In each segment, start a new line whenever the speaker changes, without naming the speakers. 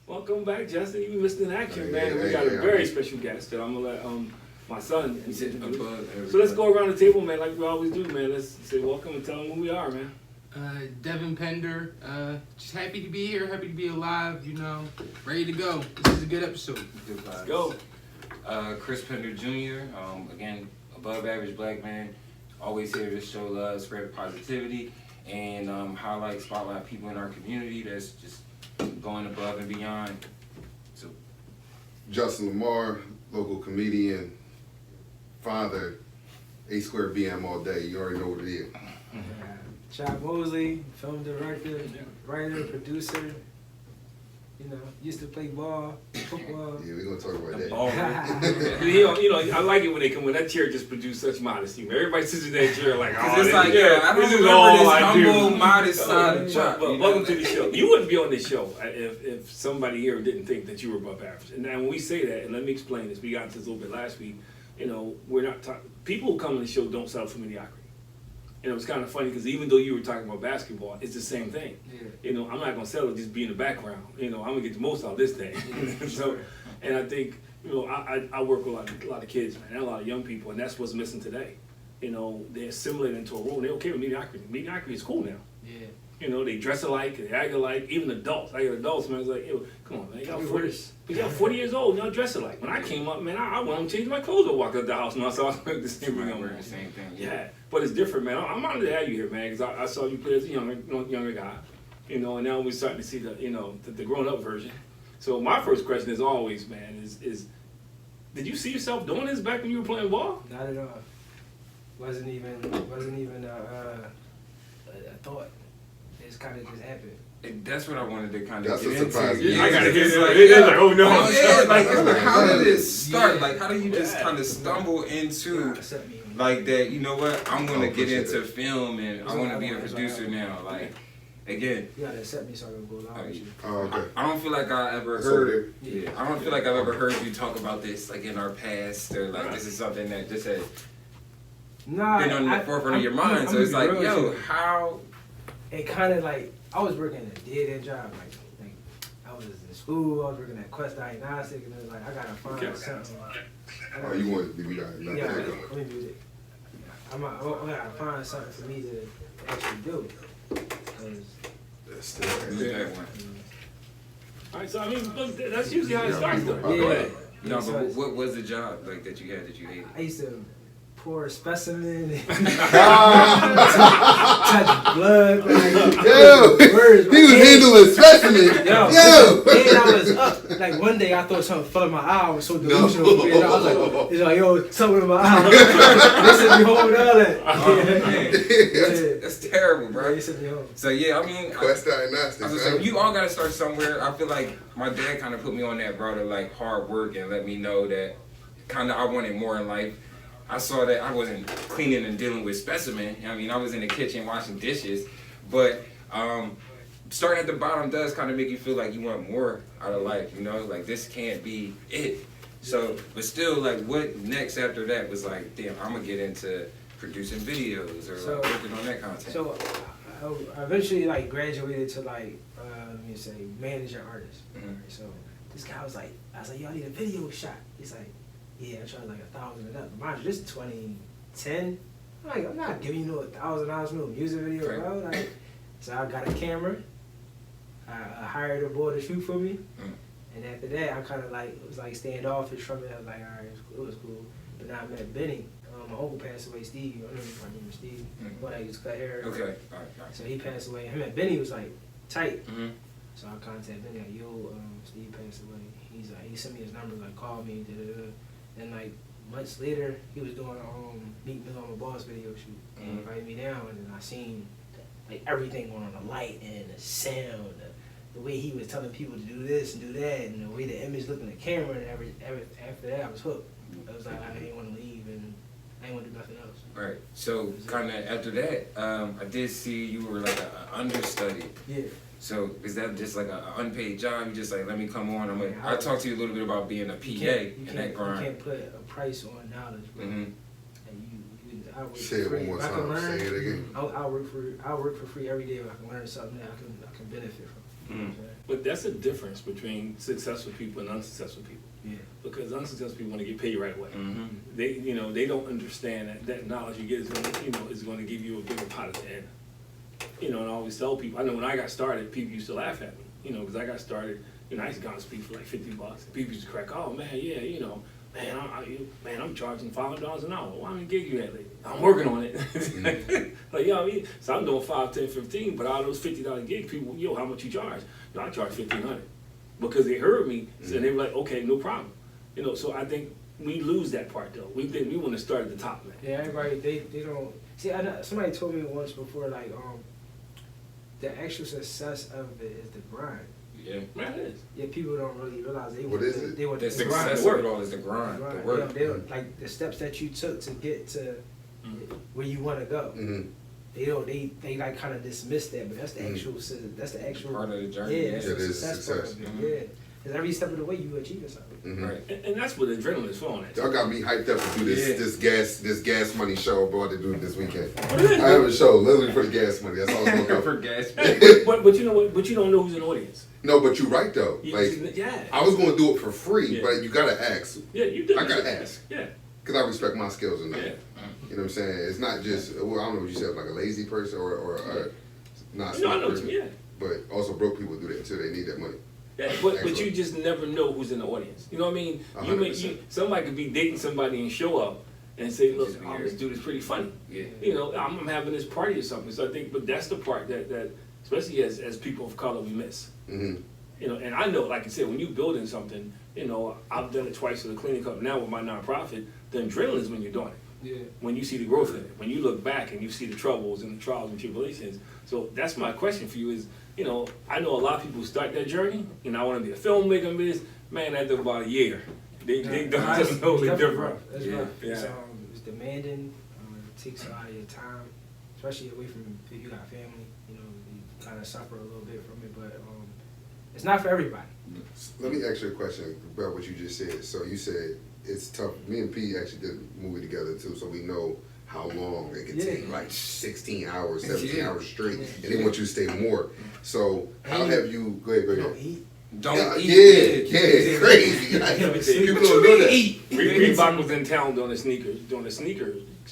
Welcome back, Justin. You missed in action, man. We got a very special guest that I'm gonna let my son. So let's go around the table, man, like we always do, man. Let's say welcome and tell them who we are, man.
Devin Pender, just happy to be here, happy to be alive, you know, ready to go. This is a good episode.
Let's go.
Chris Pender Jr., again, above average black man, always here to show love, spread positivity, and highlight, spotlight people in our community that's just going above and beyond. So,
Justin Lamar, local comedian, father, AABM all day. You already know what it is.
Mosley, film director, writer, producer. You know, used to play ball, football.
Yeah, we're gonna talk about that.
I like it when they come when that chair just produced such modesty. Everybody sits in that chair like, oh,
it's like, yeah, I don't remember this humble, modest side of Chuck.
But welcome to the show. You wouldn't be on this show if somebody here didn't think that you were above average. And now when we say that, and let me explain this, we got into this a little bit last week. You know, we're not people who come on the show don't settle for mediocrity. And it was kind of funny because even though you were talking about basketball, it's the same thing. Yeah. You know, I'm not gonna settle just be in the background. You know, I'm gonna get the most out of this thing. So, and I think, you know, I work with a lot of kids, man, and a lot of young people, and that's what's missing today. You know, they assimilate into a role. And they're okay with mediocrity. Mediocrity is cool now. Yeah. You know, they dress alike, they act alike. Even adults, I hear adults, man, it's like, yo, come on, man, y'all 40 years old, y'all dress alike. When I came up, man, I went and changed my clothes to walk out the house, and I saw the same thing.
Wearing the same thing.
Yeah, but it's different, man. I'm honored to have you here, man, because I saw you play as a younger guy, you know, and now we're starting to see the grown-up version. So my first question is always, man, is did you see yourself doing this back when you were playing ball?
Not at all. Wasn't even a thought. It's kind of just happened.
That's what I wanted to kind of
That's
get
a
into.
surprise.
Yeah,
I gotta get
it's
like, oh no.
Yeah, like how did it start? Like, how do you just kind of stumble into like that? You know what? I'm gonna get into film and I want to be a producer now. Like, again.
You gotta accept me so I can go along with you.
Oh, okay.
I don't feel like I ever heard. Yeah, I don't feel like I've ever heard you talk about this like in our past or like this is something that just has been on the forefront of your mind. So it's like, yo, how?
It kind of like, I was working a dead-end job. Like I was in school, I was working at Quest Diagnostic, and it was like, I gotta find something.
Oh, you want to be diagnostic?
Yeah, let me do it. I gotta find something for me to actually do.
That's still
All right, so I mean, look, that's usually how it starts, though.
Yeah.
No, but what was the job like that you had that you hated?
I used to pour a specimen and touch blood.
Yo, he was handling specimen.
Yo. And I was up. Like one day I thought something fell in my eye. I was so delusional. And I was like, it's like, yo, something in my eye. They sent me home with all that.
Oh, man. That's terrible, bro.
Yeah, they sent me home.
So yeah, I mean,
Quest Diagnostics.
I was saying, you all gotta start somewhere. I feel like my dad kind of put me on that route of like hard work and let me know that kind of I wanted more in life. I saw that I wasn't cleaning and dealing with specimen. I mean, I was in the kitchen washing dishes, but starting at the bottom does kind of make you feel like you want more out of life, you know? Like, this can't be it. So, but still, like, what next after that was like, damn, I'm going to get into producing videos or like, working on that content.
So, I eventually, like, graduated to, like, let me say, manager artist.
Mm-hmm.
So, this guy was like, I was like, yo, I need a video shot. He's like, yeah, I charge like $1,000 and up. Mind you, this is 2010. I'm like, I'm not giving you no $1,000 for no music video, bro. Like, so I got a camera. I hired a boy to shoot for me. And after that, I kind of like, it was like standoffish from it. I was like, all right, it was cool. But now I met Benny. My uncle passed away, Steve. I don't know if I remember Steve. But I used to cut hair.
Okay, all right.
So he passed away. Him and Benny was like tight. So I contacted Benny, like, yo, Steve passed away. He's like, he sent me his number, like, call me, da-da-da. And like months later, he was doing Meet Me on my Boss video shoot. And he invited me down, and then I seen like everything going on, the light and the sound, the way he was telling people to do this and do that, and the way the image looked in the camera, and after that, I was hooked. I was like, I didn't want to leave, and I didn't want to do nothing else.
Right. So kind of after that, I did see you were like an understudy.
Yeah.
So is that just like an unpaid job? You just like, let me come on. I'll talk to you a little bit about being a PA in that grind.
You can't put a price on knowledge, bro. And I work
Say it one more time. Say it again.
I'll work for free every day. If I can learn something that I can benefit from. You know what I'm saying?
But that's the difference between successful people and unsuccessful people.
Yeah.
Because unsuccessful people want to get paid right away.
Mm-hmm.
They, they don't understand that knowledge you get is going to, is going to give you a bigger pot at the end. And I always tell people, I know when I got started, people used to laugh at me, because I got started, I used to go and speak for like $50. And people used to crack, oh man, yeah, man, I'm charging $500 an hour. Well, how many gig you had lately? I'm working on it. Like, you know what I mean? So I'm doing 5, 10, 15, but out of those $50 gigs, people, how much you charge? I charge $1,500. Because they heard me, so they were like, okay, no problem. So I think we lose that part though. We want to start at the top, man.
Yeah, everybody, they don't, see, I know, somebody told me once before, like, the actual success of it is the grind.
Yeah.
Man, it is.
Yeah, people don't really realize
What is it?
They want
The
the
success
grind.
of it all is the grind, the
Grind.
work.
They don't, like, the steps that you took to get to where you want to go.
Mm-hmm.
They like kind of dismiss that, but that's the actual, that's the actual
Part of the journey.
Yeah, that's
Yeah,
the
it is
success part
success.
of it. Yeah, because every step of the way you achieving something.
Mm-hmm.
Right.
And that's what adrenaline is flowing at.
Y'all got me hyped up to do this gas money show I'm about to do this weekend.
What is it?
I have a show literally for the gas money. That's all it's gonna
For
go.
gas.
But you know what? But you don't know who's in the audience.
No, but you're right though.
You-
Like
yeah.
I was gonna do it for free,
Yeah.
but you gotta ask.
Yeah, you do.
I gotta ask.
Yeah.
Cause I respect my skills enough.
Yeah.
You know what I'm saying? It's not just well, I don't know what you said, like a lazy person or not
No, I
smart
know what you
person.
mean. Yeah.
But also broke people do that too. They need that money.
Yeah, but
Excellent.
you just never know who's in the audience. You know what I mean? You
100%.
somebody could be dating somebody and show up and say, "Look,
Just
oh,
weird.
this dude is pretty funny."
Yeah.
I'm having this party or something. So I think, but that's the part that especially as people of color, we miss.
Mm-hmm.
And I know, like I said, when you building something, I've done it twice with the cleaning company. Now with my nonprofit, the adrenaline is when you're doing it.
Yeah.
When you see the growth in it, when you look back and you see the troubles and the trials and tribulations. So that's my question for you is, I know a lot of people start that journey, and I want to be a filmmaker and this, man, after about a year, they done
It's
something totally
definitely
different.
rough. It's
Yeah.
rough.
Yeah.
It's demanding. It takes a lot of your time, especially away from if you got family. You kind of suffer a little bit from it, but it's not for everybody.
Let me ask you a question about what you just said. So you said it's tough. Me and P actually did a movie together too, so we know how long it could
Yeah.
take, like 16 hours, 17
Yeah.
hours straight, and they want you to stay more. So how have you? Go ahead, go
You
ahead.
don't eat.
Don't
Yeah,
eat.
yeah, crazy. Like,
You
people don't know that.
Reebok was in town doing a sneaker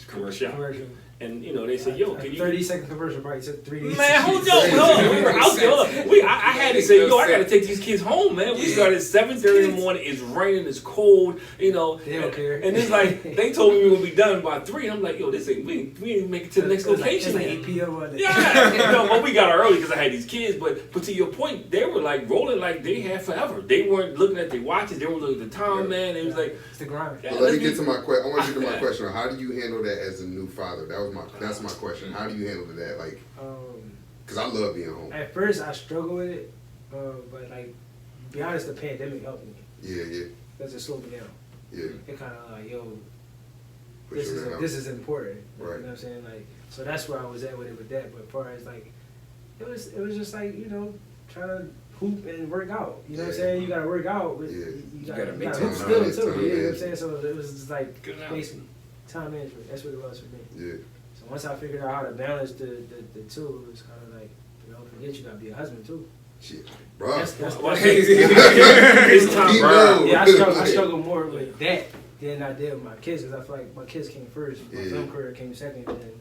commercial,
Commercial.
and they said, "Yo, can you?"
30-second commercial probably took 3 days.
Man, hold on. We were out there. Hold on. I had to say, I gotta take these kids home, man. We started at 7:30 in the morning. It's raining. It's cold.
They don't care.
And it's like they told me we were gonna be done by 3. And I'm like, yo, this ain't we ain't make it to the next location.
It's like
man.
8 p.m. on it.
Yeah, well, we got out early because I had these kids. But to your point, they were like rolling like they had forever. They weren't looking at their watches. They were looking at the time, man. It was like,
It's the grind.
yeah,
But let me
let's
get to my question. I want you to get to my question. How do you handle that as a new father? That's my question. How do you handle that? Like, cause I love being home.
At first, I struggle with it, but like, to be honest, the pandemic helped me
Yeah,
because it slowed me down.
yeah.
It kind of like, yo,
Put
this
you
is
in the
this is important.
Right.
You know what I'm saying? Like, so that's where I was at with it with that. But as far as like, it was just like trying to hoop and work out. You know what I'm
Yeah.
saying? You gotta work out. But
Yeah.
You
gotta
gotta
make
hoop
time.
still
Time
too. You know what I'm
management.
saying? So it was just like
Good analogy.
basically time management. That's what it was for me.
Yeah.
So once I figured out how to balance the two, it was kind of like, forget you gotta be a husband too.
Shit, bro.
That's
it's time,
Keep
bro.
going.
Yeah, I struggle more with that than I did with my kids because I feel like my kids came first, my
Yeah.
film career came second, and then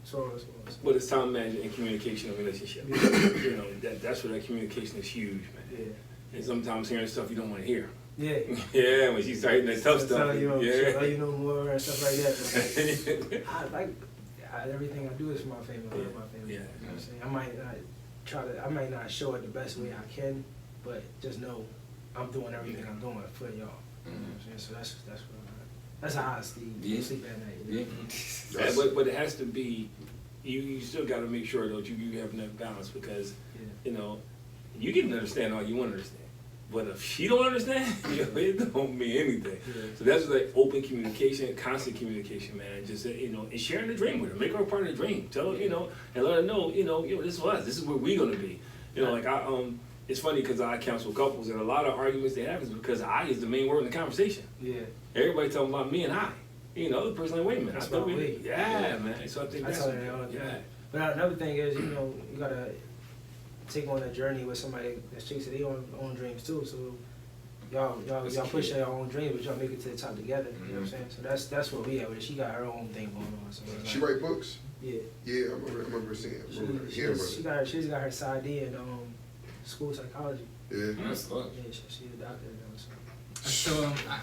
so on and so on.
But it's time management and communication and relationship. That's where that communication is huge, man.
Yeah,
And sometimes hearing stuff you don't want to hear.
yeah.
Yeah, when she started that tough stuff.
Tell you,
Yeah.
you know more and stuff like that. But everything I do is for my family. I love my family.
Yeah.
You know what I'm saying? I might not show it the best way I can, but just know I'm doing everything I'm doing for y'all. You know what I'm saying? So that's how I sleep at night. You know?
Yeah, but it has to be. You still got to make sure though you have enough balance because you can understand all you want to understand, but if she don't understand, it don't mean anything.
Yeah.
So that's like open communication, constant communication, man. Just and sharing the dream with her, make her a part of the dream. Tell her, and let her know, this is us. This is where we're gonna be. Like it's funny because I counsel couples, and a lot of arguments they have is because I is the main word in the conversation.
Yeah.
Everybody talking about me and I. The other person like, wait a minute.
That's
I thought
my
we,
way.
yeah, man. So I think
I
that's
tell her that all the
yeah.
time. But another thing is, you gotta take on a journey with somebody that's chasing their own dreams too. So y'all push your own dreams, but y'all make it to the top together. You know what I'm saying? So that's what we have with it. She got her own thing going on. So
She write books?
Yeah.
Yeah, I remember seeing it.
She's got her side D in school psychology.
Yeah.
That's love.
Yeah, she's a doctor now. So.
So I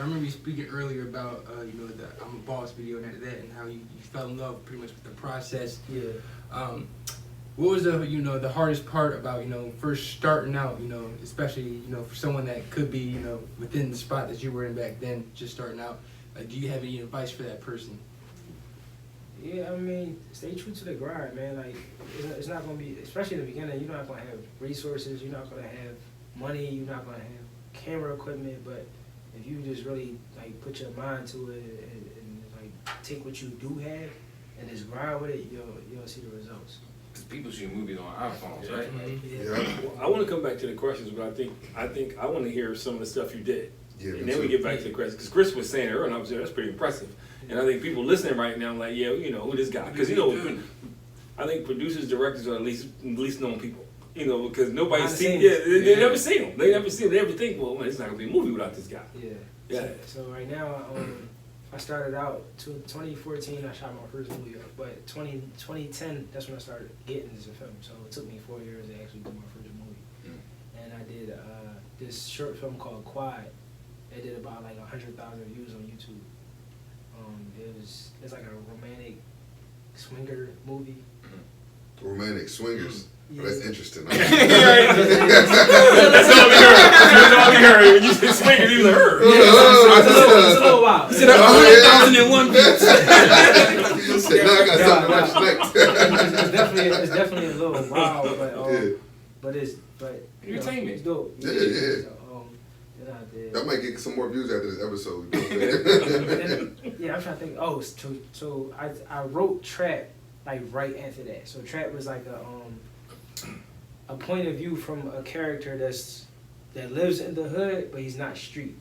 remember you speaking earlier about you know, the I'm a Boss video and that and how you fell in love pretty much with the process.
Yeah.
What was the hardest part about first starting out, especially for someone that could be within the spot that you were in back then, just starting out? Like, do you have any advice for that person?
Yeah, I mean, stay true to the grind, man. Like, it's not gonna be, especially in the beginning, you're not gonna have resources, you're not gonna have money, you're not gonna have camera equipment. But if you just really like put your mind to it and like take what you do have and just grind with it, you'll see the results.
Because people shoot movies on iPhones, right?
Yeah.
Well, I want to come back to the questions, but I think I want to hear some of the stuff you did.
Yeah,
And then we get back to the questions. Because Chris was saying it earlier, and I was saying that's pretty impressive. And I think people listening right now, like, yeah, who this guy? Because, I think producers, directors are at least known people. Because nobody's seen, they never see him. They never see him. They never think, well, man, it's not going to be a movie without this guy.
Yeah. So right now, I started out 2014. I shot my first movie, but 2010, that's when I started getting into film. So it took me 4 years to actually do my first movie. And I did this short film called Quad. It did about like 100,000 views on YouTube. It's like a romantic swinger movie.
Romantic swingers.
Yeah.
Oh, that's interesting.
That's all we heard. When you said swingers, you was heard.
It's a little wild.
Is it 100,001 views?
Now I got something to reflect.
It's definitely a little wild, but it's
Entertainment.
It's dope.
Yeah.
So, then I did.
I might get some more views after this episode.
Yeah, I'm trying to think. Oh, so I wrote Trap like right after that. So Trap was like a point of view from a character that lives in the hood, but he's not street.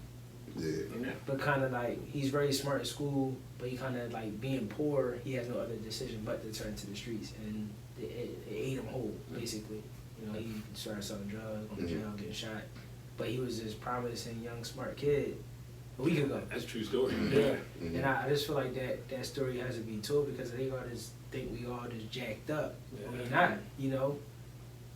Yeah.
But kind of like he's very smart in school, but he kind of like being poor, he has no other decision but to turn to the streets, and it ate him whole basically. He started selling drugs, going to jail, getting shot, but he was this promising young smart kid a week ago.
That's a true story.
Yeah. And I just feel like that story has to be told because they all just think we all just jacked up. We're not,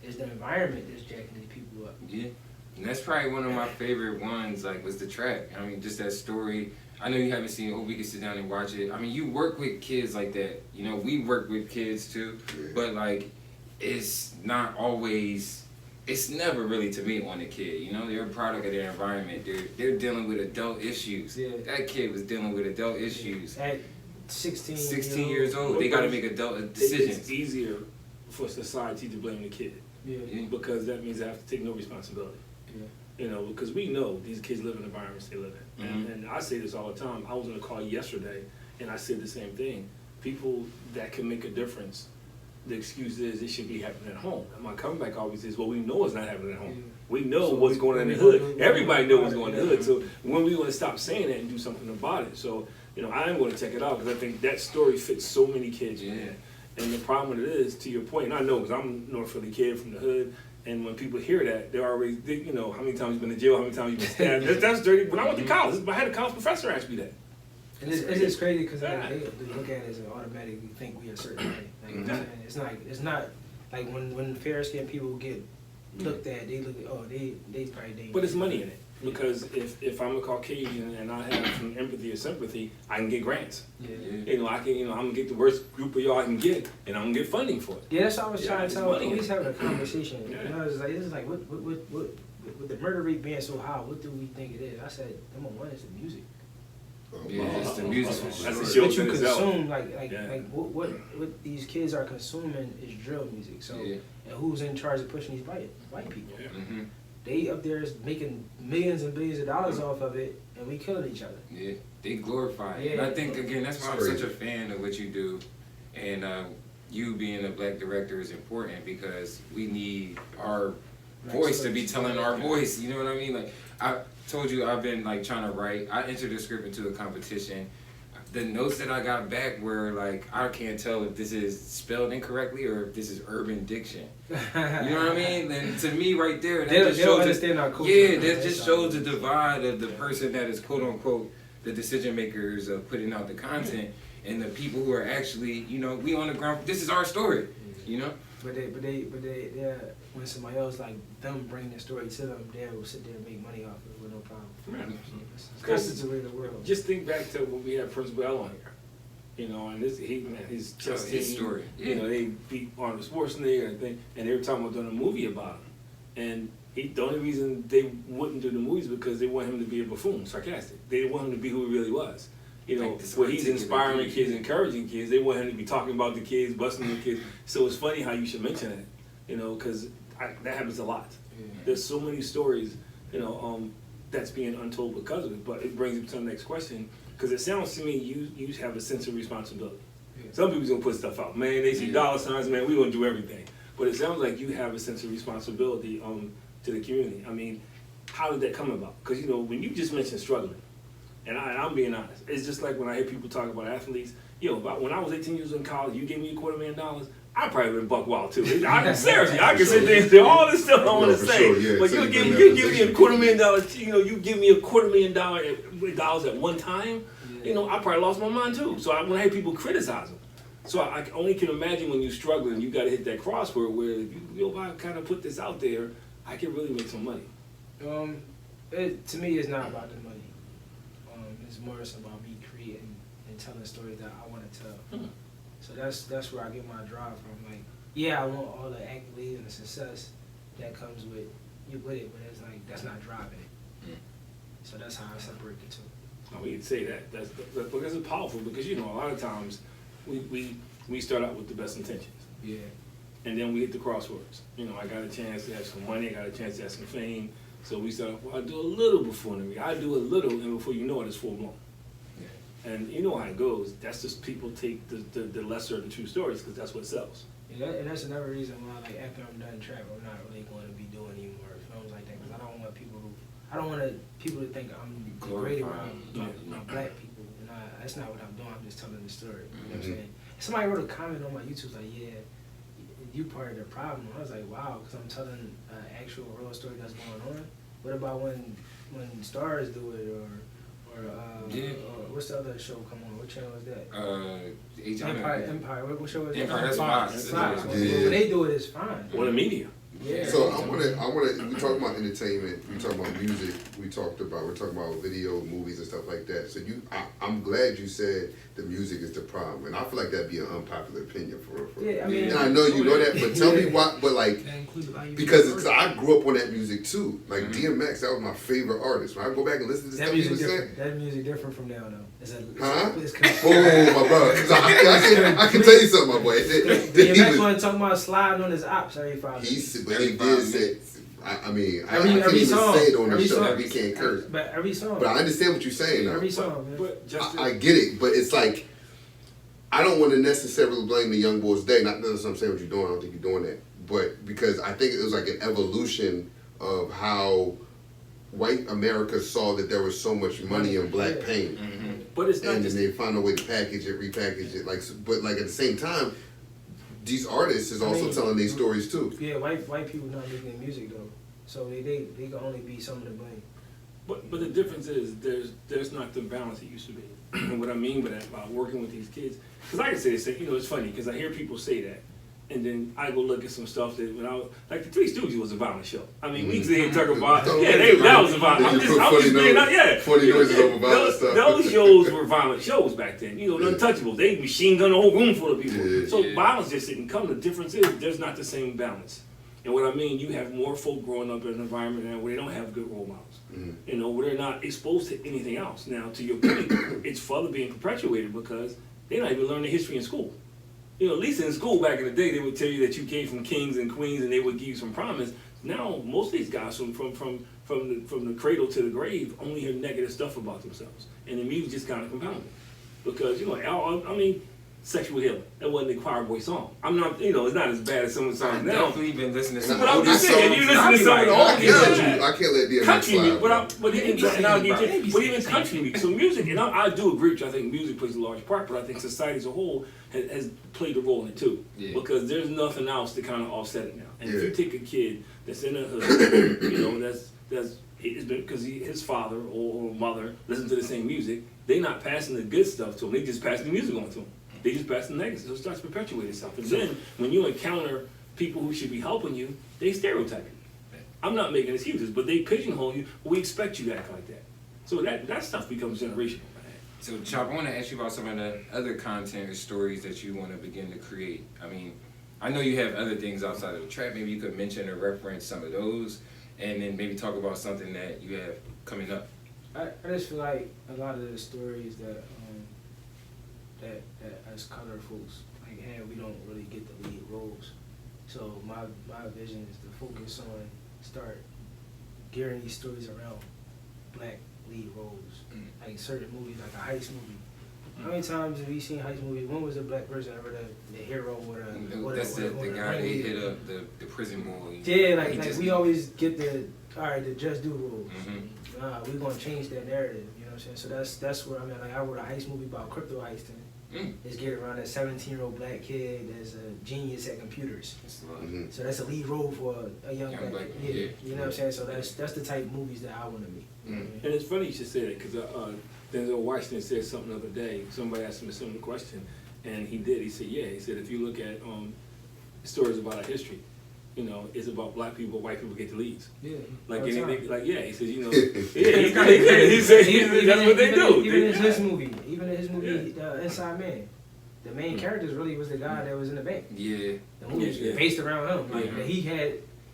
It's the environment that's jacking these people up.
Yeah. And that's probably one of my favorite ones, like, was the Trap. I mean, just that story. I know you haven't seen it. Hope we can sit down and watch it. I mean, you work with kids like that. We work with kids too. But, like, it's not always, it's never really to me on the kid. They're a product of their environment. They're dealing with adult issues.
Yeah.
That kid was dealing with adult issues.
At 16
years old. They got to make adult decisions.
It's easier for society to blame the kid.
Yeah.
Because that means they have to take no responsibility.
Yeah.
Because we know these kids live in environments they live in. And I say this all the time. I was on a call yesterday, and I said the same thing. People that can make a difference, the excuse is it should be happening at home. And my comeback always is, well, we know it's not happening at home.
Yeah.
We know
So
what's going on in the hood. Everybody knows what's going on in the hood. So when we want to stop saying that and do something about it. So, I am going to check it out because I think that story fits so many kids.
Yeah.
And the problem with it is, to your point, and I know because I'm a North Philly kid from the hood, and when people hear that, they're already, how many times you've been to jail, how many times you've been stabbed. That's dirty. When I went to college, I had a college professor ask me that.
And it's just crazy because they look at it as automatically think we a certain way. Like, it's not like when fair skinned people get looked at, they look at, they probably dangerous.
But it's money in it. Because if I'm a Caucasian and I have some empathy or sympathy, I can get grants.
Yeah.
I can, I'm gonna get the worst group of y'all I can get, and I'm gonna get funding for it.
Yeah, that's what I was trying to tell.
money in
Always having a conversation.
Yeah.
This is like what with the murder rate being so high, what do we think it is? I said, number one is the music.
Yeah, it's the music for sure.
That's the show
What you
in itself.
consume, like what these kids are consuming is drill music. So, and who's in charge of pushing these white people?
Mm-hmm.
They up there is making millions and billions of dollars off of it, and we killing each other.
Yeah, they glorify it.
Yeah.
And I think, again, that's why I'm such a fan of what you do. And you being a black director is important because we need our voice to be telling our voice. You know what I mean? Like, I told you I've been, like, trying to write. I entered the script into a competition. the notes that I got back were like, I can't tell if this is spelled incorrectly or if this is urban diction. You know what I mean? And to me, right there, that just
they don't
shows
understand our culture.
yeah, that just shows the divide of the person that is quote unquote the decision makers of putting out the content and the people who are actually, you know, we on the ground. This is our story, you know.
But they, when somebody else like them bring the story to them, they will sit there and make money off of it with no problem.
Right.
That's just the way of the world.
Just think back to when we had Prince Bell on here. You know, and this his chest
his
team,
story.
You know, they beat Arnold Schwarzenegger and thing, and they were talking about doing a movie about him. And the only reason they wouldn't do the movies is because they want him to be a buffoon, sarcastic. They didn't want him to be who he really was. You know,
Like this
where he's
articulate
inspiring
kid.
kids, encouraging kids. They want him to be talking about the kids, busting the kids. So it's funny how you should mention that. You know, because that happens a lot.
Yeah.
There's so many stories, you know, that's being untold because of it. But it brings me to the next question, because it sounds to me you have a sense of responsibility.
Yeah.
Some people's gonna put stuff out, man. They see dollar signs, man. We gonna do everything. But it sounds like you have a sense of responsibility to the community. I mean, how did that come about? Because you know, when you just mentioned struggling, and I'm being honest, it's just like when I hear people talk about athletes. You know, about when I was 18 years old in college, you gave me $250,000. I probably been buck wild too. Seriously, I can sit there and say all this stuff I want to
for
say,
sure, yeah.
but
So
you
you
give
been
me
in that
$250,000. You know, you give me $250,000 at one time. You know, I probably lost my mind too. So when I hear people criticize them, so I only can imagine when you're struggling, you got to hit that crossword where if you know, I kind of put this out there, I can really make some money.
To me, it's not about the money. It's more just about me creating and telling stories that I want to tell. So that's where I get my drive from. Like, yeah, I want all the accolades and the success that comes with it, but it's like that's not driving it. So that's how I separate the two.
Now, we can say that that's because it's powerful because you know a lot of times we start out with the best intentions.
Yeah.
And then we hit the crosswords. You know, I got a chance to have some money, I got a chance to have some fame. So we start off, well, I do a little buffoonery. I do a little, and before you know it, it's full blown. Yeah. And you know how it goes. That's just people take the lesser of the true stories because that's what sells.
Yeah, and that's another reason why, like, after I'm done trap, I'm not really going to be doing any more films like that because I don't want people to think I'm degrading my black people. And that's not what I'm doing. I'm just telling the story. You know what I'm saying? Somebody wrote a comment on my YouTube like, yeah, you part of the problem. I was like, wow, because I'm telling an actual real story that's going on. What about when stars do it or what's the other show come on? What channel is that? Empire. What show is that?
Empire, that's Fox.
Fox.
Yeah.
When they do it, it's fine.
Or the media.
Yeah.
So I wanna. We talk about entertainment. We talk about music. We're talking about video, movies, and stuff like that. So I'm glad you said the music is the problem, and I feel like that'd be an unpopular opinion for real.
Yeah, I mean,
and I know you know that, but tell me why. But like, because I grew up on that music too. Like DMX, that was my favorite artist. When I go back and listen to
that
stuff he
music
was saying,
different. That music different from now though.
Oh my brother, 'cause I can tell you something, my boy.
DMX wasn't talking about sliding on his ops every 5 minutes.
But he did say. I mean, I can't
every
even
song,
say it on the
every
show.
song.
We can't curse.
But every song.
But I understand what you're saying now.
Every song, man.
But just
I get it, but it's like I don't want to necessarily blame the young boys today. Not that I'm saying what you're doing. I don't think you're doing that. But because I think it was like an evolution of how white America saw that there was so much money in black pain,
But it's not
and
just
then they found a way to package it, repackage it. Like, but like at the same time, these artists is also telling these stories too.
Yeah, white people not making music though, so they can only be some of the blame.
But the difference is there's not the balance it used to be. And what I mean by that, about working with these kids, because I can say this, you know, it's funny because I hear people say that, and then I go look at some stuff that when I was like the Three Stooges was a violent show. I mean, we sit here talking about that was a violent. I'm just being out,
funny noises over violent stuff.
Those shows were violent shows back then. You know, the Untouchables, they machine gun a whole room full of people.
Yeah.
So violence just didn't come. The difference is there's not the same balance. And what I mean, you have more folk growing up in an environment now where they don't have good role models. You know, where they're not exposed to anything else. Now, to your point, it's further being perpetuated because they're not even learning history in school. You know, at least in school back in the day, they would tell you that you came from kings and queens, and they would give you some promise. Now, most of these guys from the cradle to the grave only hear negative stuff about themselves, and the music just kind of compounded because you know, I mean, Sexual Healing. That wasn't a choir boy song. I'm not, you know, it's not as bad as some of the songs
I've
now.
definitely been listening to some
But I'm just
oldies
saying, if you
songs,
listen to some of the
I
oldies,
be like,
yeah.
I can't let DMX
Country
slide.
music,
bro.
but even country music. So music, and I do agree with you. I think music plays a large part, but I think society as a whole has played a role in it too.
Yeah.
Because there's nothing else to kind of offset it now. And if you
Yeah.
take a kid that's in the hood, you know, that's because his father or mother listen to the same music, they're not passing the good stuff to him. They just passing the music on to him. They just pass the negative. So it starts perpetuating itself. And then when you encounter people who should be helping you, they stereotype you. I'm not making excuses, but they pigeonhole you. We expect you to act like that. So that stuff becomes generational.
So, Chop, I want to ask you about some of the other content or stories that you want to begin to create. I mean, I know you have other things outside of the trap. Maybe you could mention or reference some of those, and then maybe talk about something that you have coming up.
I just feel like a lot of the stories that as color folks like have, we don't really get the lead roles. So my vision is to focus on start gearing these stories around black lead roles. Like certain movies, like a heist movie. How many times have you seen heist movies? When was a black person ever the hero or
That's the guy they hit up, the prison boy.
Yeah, like we always get the just do rules.
Mm-hmm.
Nah, we're gonna change that narrative. You know what I'm saying? So that's where I mean. Like I wrote a heist movie about crypto heisting. It's geared around that 17-year-old black kid that's a genius at computers.
Mhm.
So that's a lead role for a young black kid.
Yeah.
You know what I'm saying? So that's the type of movies that I want to be.
And it's funny you should say that because Denzel Washington said something the other day. Somebody asked him a similar question, and he did. He said, "Yeah." He said, "If you look at stories about our history, you know, it's about black people, white people get the leads.
Yeah.
Like
all the
anything,
time.
like yeah." He said, "You know, he said that's what they do."
Even in his movie, Inside Man, the main characters really was the guy that was in the bank.
Yeah.
The movie was
Yeah.
based around him. Like
Yeah.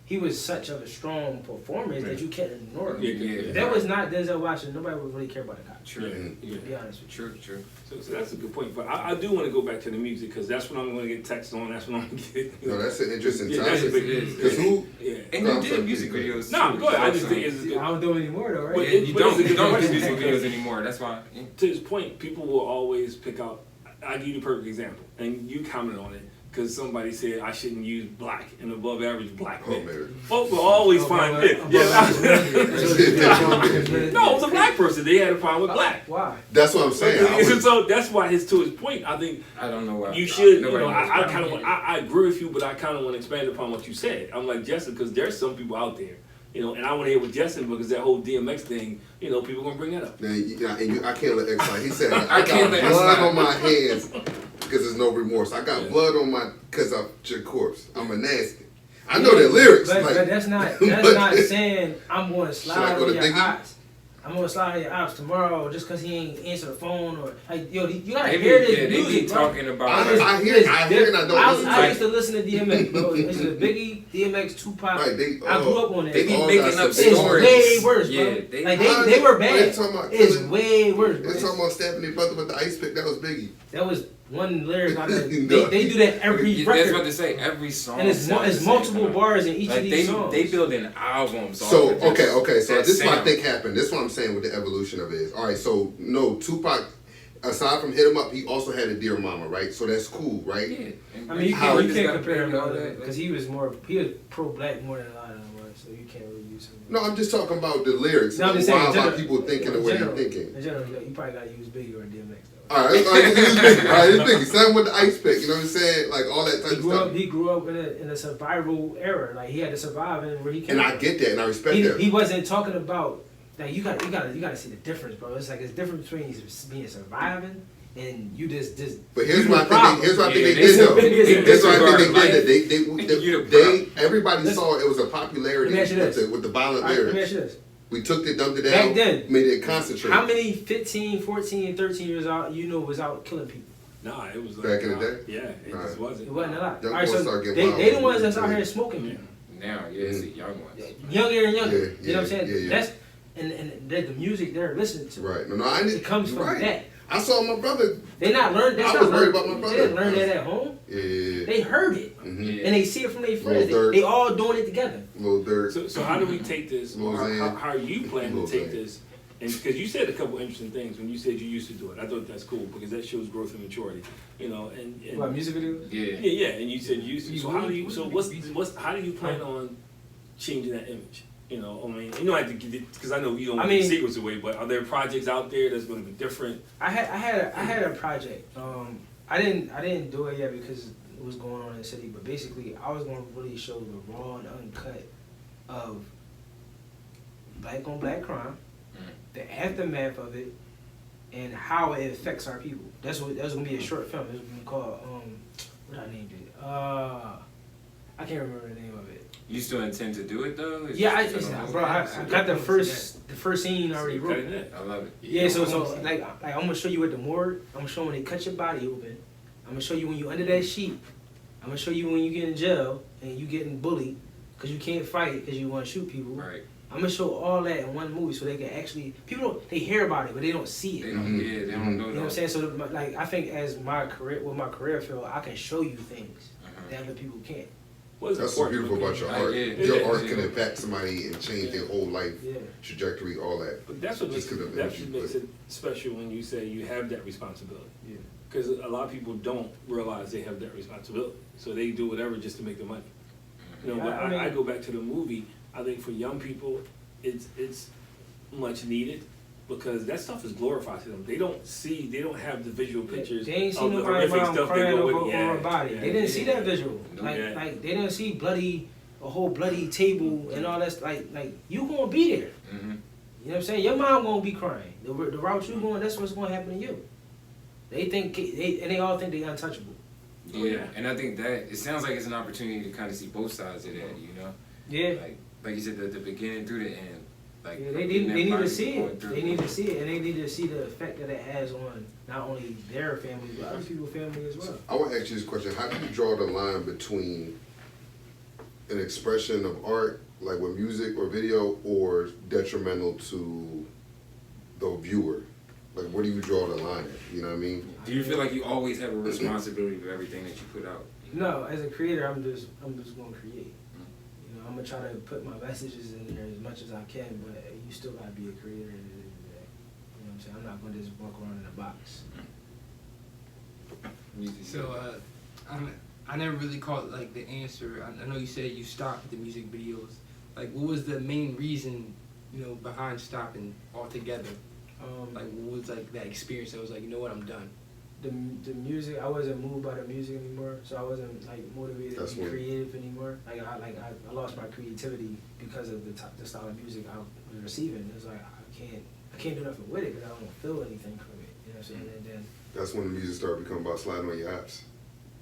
he was such of a strong performance that you can't ignore him.
Yeah.
If that was not Denzel Washington, nobody would really care about the guy.
True.
Yeah.
To be honest with you.
True.
So that's a good point. But I do want to go back to the music because that's what I'm going to get text on. That's what I'm going to get.
No, that's an interesting
Yeah, that's a
topic.
big
Because who?
Yeah.
And you did music videos.
No,
too.
go ahead. I just think it's a good.
I don't do it anymore though, right?
Well,
Yeah, you
But it's a
don't
good
do
question.
music videos anymore. That's why. Yeah.
To his point, people will always pick out. I'll give you the perfect example, and you commented on it because somebody said I shouldn't use black and above average black
Oh,
men.
man.
Folks will always find it. No, it was a black person. They had a problem with black.
Why?
That's what I'm saying. I was-
So that's why to his point, I think
I don't know why.
you should.
Nobody knows.
I kind of. I agree with you, but I kind of want to expand upon what you said. I'm like Justin because there's some people out there, you know, and I want to hear what Justin because that whole DMX thing, you know, people gonna bring that up.
Now, I can't let X slide. He said,
I
I
can't
got
let X
blood
slide.
on my hands because there's no remorse. I got
Yeah.
blood on my, because I'm your corpse. I'm a nasty. I know the lyrics.
But,
like,
but that's not saying I'm going to
Should I
slide
go
on
to
your
Biggie?
ops. I'm going to slide on your ops tomorrow just because he ain't answer the phone or like yo, you gotta
They be,
hear this
they
music,
be
bro.
talking about.
I hear and I don't listen
I
to
used to listen to DMX, bro. Listen to Biggie, DMX, Tupac.
Right,
I grew up on that.
They be
all
making
got
up
some
It's
stories.
way worse, bro.
Yeah,
Like
How
they were
they
bad.
talking about
It's
killing-
way worse,
They're
bro.
talking about stabbing their brother with the ice pick. That was Biggie.
That was one lyric out of
No.
they do that every
Yeah, that's what
record.
to say. Every song.
And it's
sounds the
multiple
same.
bars in each
Like
of these songs.
they building albums.
So
off of just
okay. So
that
this is what I
sound.
think happened. This is what I'm saying with the evolution of it is. All right. So no, Tupac, aside from Hit 'Em Up, he also had a Dear Mama, right? So that's cool, right?
Yeah.
I mean, you
How
can't,
he
you can't compare him to
all
other
that.
because he was pro-black more than a lot of them were, so you can't really use him.
No, I'm just talking about the lyrics.
No, I'm just
Why
saying,
about
general-
people thinking the
in
way
general-
they're thinking?
In general, you probably got to use Biggie or DMX though.
All right, it's Biggie. All right, it's Biggie. Same with the ice pick. You know what I'm saying? Like all that type
He
of
grew
stuff.
up. He grew up in a survival era. Like he had to survive, and where he came.
And I
from.
get that, and I respect
He,
that.
he wasn't talking about. Like you got to see the difference, bro. It's like it's different between being surviving and you just.
But here's
you
what I
the
think.
problem.
Here's what I think
Yeah,
they did though.
it's a big
Here's what I think
disregard
they
life.
did.
You the
They everybody
Listen.
saw it was a popularity
Let me ask you
with the violent
All right, let me
lyrics.
ask you this.
We took it, dumped it
Back
down,
then,
made it concentrate.
How many 15, 14, 13 years out was out killing people?
Nah, it was like,
Back in the day?
Yeah, it
Nah.
just wasn't.
It wasn't a lot.
Young
All right,
boys
so
start getting wild.
they the ones that's out here smoking people.
Now, yeah, it's the young ones.
Younger and younger.
Yeah,
You know what I'm saying?
yeah.
That's and the music they're listening to.
Right. No, I didn't.
It comes from
right.
that.
I saw my brother.
They not learned.
I was worried about my brother.
They didn't learn that at home.
Yeah.
They heard it,
Mm-hmm.
Yeah.
and they see it from their friends.
Lil Durk.
They all doing it together.
Little dirt.
So how do we take this, or
Lil Xan.
how are you planning
Lil
to take
Xan.
this And because you said a couple interesting things when you said you used to do it, I thought that's cool because that shows growth and maturity, you know. And
What, music videos?
Yeah.
yeah, and you said you used to. So how do you? So what's how do you plan on changing that image? You know, I mean, you know, I have to get it because I know you don't want to give secrets away. But are there projects out there that's going to be different?
I had a project. I didn't do it yet because it was going on in the city. But basically, I was going to really show the raw and uncut of black on black crime, the aftermath of it, and how it affects our people. That's gonna be a short film. It's gonna be called what I named it. I can't remember the name of it.
You still intend to do it though?
Yeah, I got the first scene already wrote.
I love it.
Yeah, so like I'm gonna show you at the morgue. I'm gonna show when they cut your body open. I'm gonna show you when you under that sheet. I'm gonna show you when you get in jail and you getting bullied because you can't fight because you want to shoot people.
Right.
I'm gonna show all that in one movie so they can actually they hear about it but they don't see it.
They don't. Yeah, they don't know.
You know what I'm saying? So like I think as my career field, I can show you things that other people can't.
That's so beautiful about your art. Your art can impact somebody and change their whole life trajectory, all that.
But that's what makes it special when you say you have that responsibility.
Yeah.
Because a lot of people don't realize they have that responsibility, so they do whatever just to make the money. You know, but I go back to the movie. I think for young people, it's much needed because that stuff is glorified to them. They don't have the visual pictures.
They ain't
of
seen
the
nobody
horrific stuff they
crying
go
over
with.
a body. They didn't see that visual.
Yeah.
Like they didn't see a whole bloody table and all that. Like you gonna be there. You know what I'm saying? Your mom gonna be crying. The route you going, that's what's gonna happen to you. They all think they untouchable.
Yeah, and I think that it sounds like it's an opportunity to kind of see both sides of that, you know.
Yeah.
Like you said, the beginning through the end. Like
they need to see it. They need to see it, and they need to see the effect that it has on not only their family but other people's family as well.
I want to ask you this question: how do you draw the line between an expression of art, like with music or video, or detrimental to the viewer? Like, where do you draw the line at? You know what I mean?
Do you feel like you always have a responsibility for everything that you put out?
No, as a creator, I'm just gonna create. You know, I'm gonna try to put my messages in there as much as I can, but you still gotta be a creator at the end of the day. You know what I'm saying? I'm not gonna just walk around in a box.
So, I never really caught like the answer. I know you said you stopped the music videos. Like, what was the main reason, you know, behind stopping altogether? Like, what was like that experience that was like, you know what, I'm done?
The music, I wasn't moved by the music anymore, so I wasn't like motivated to be creative anymore. Like I lost my creativity because of the style of music I was receiving. It's like I can't do nothing with it because I don't feel anything from it. You know what I'm saying? And then
that's when the music started becoming about sliding on your apps.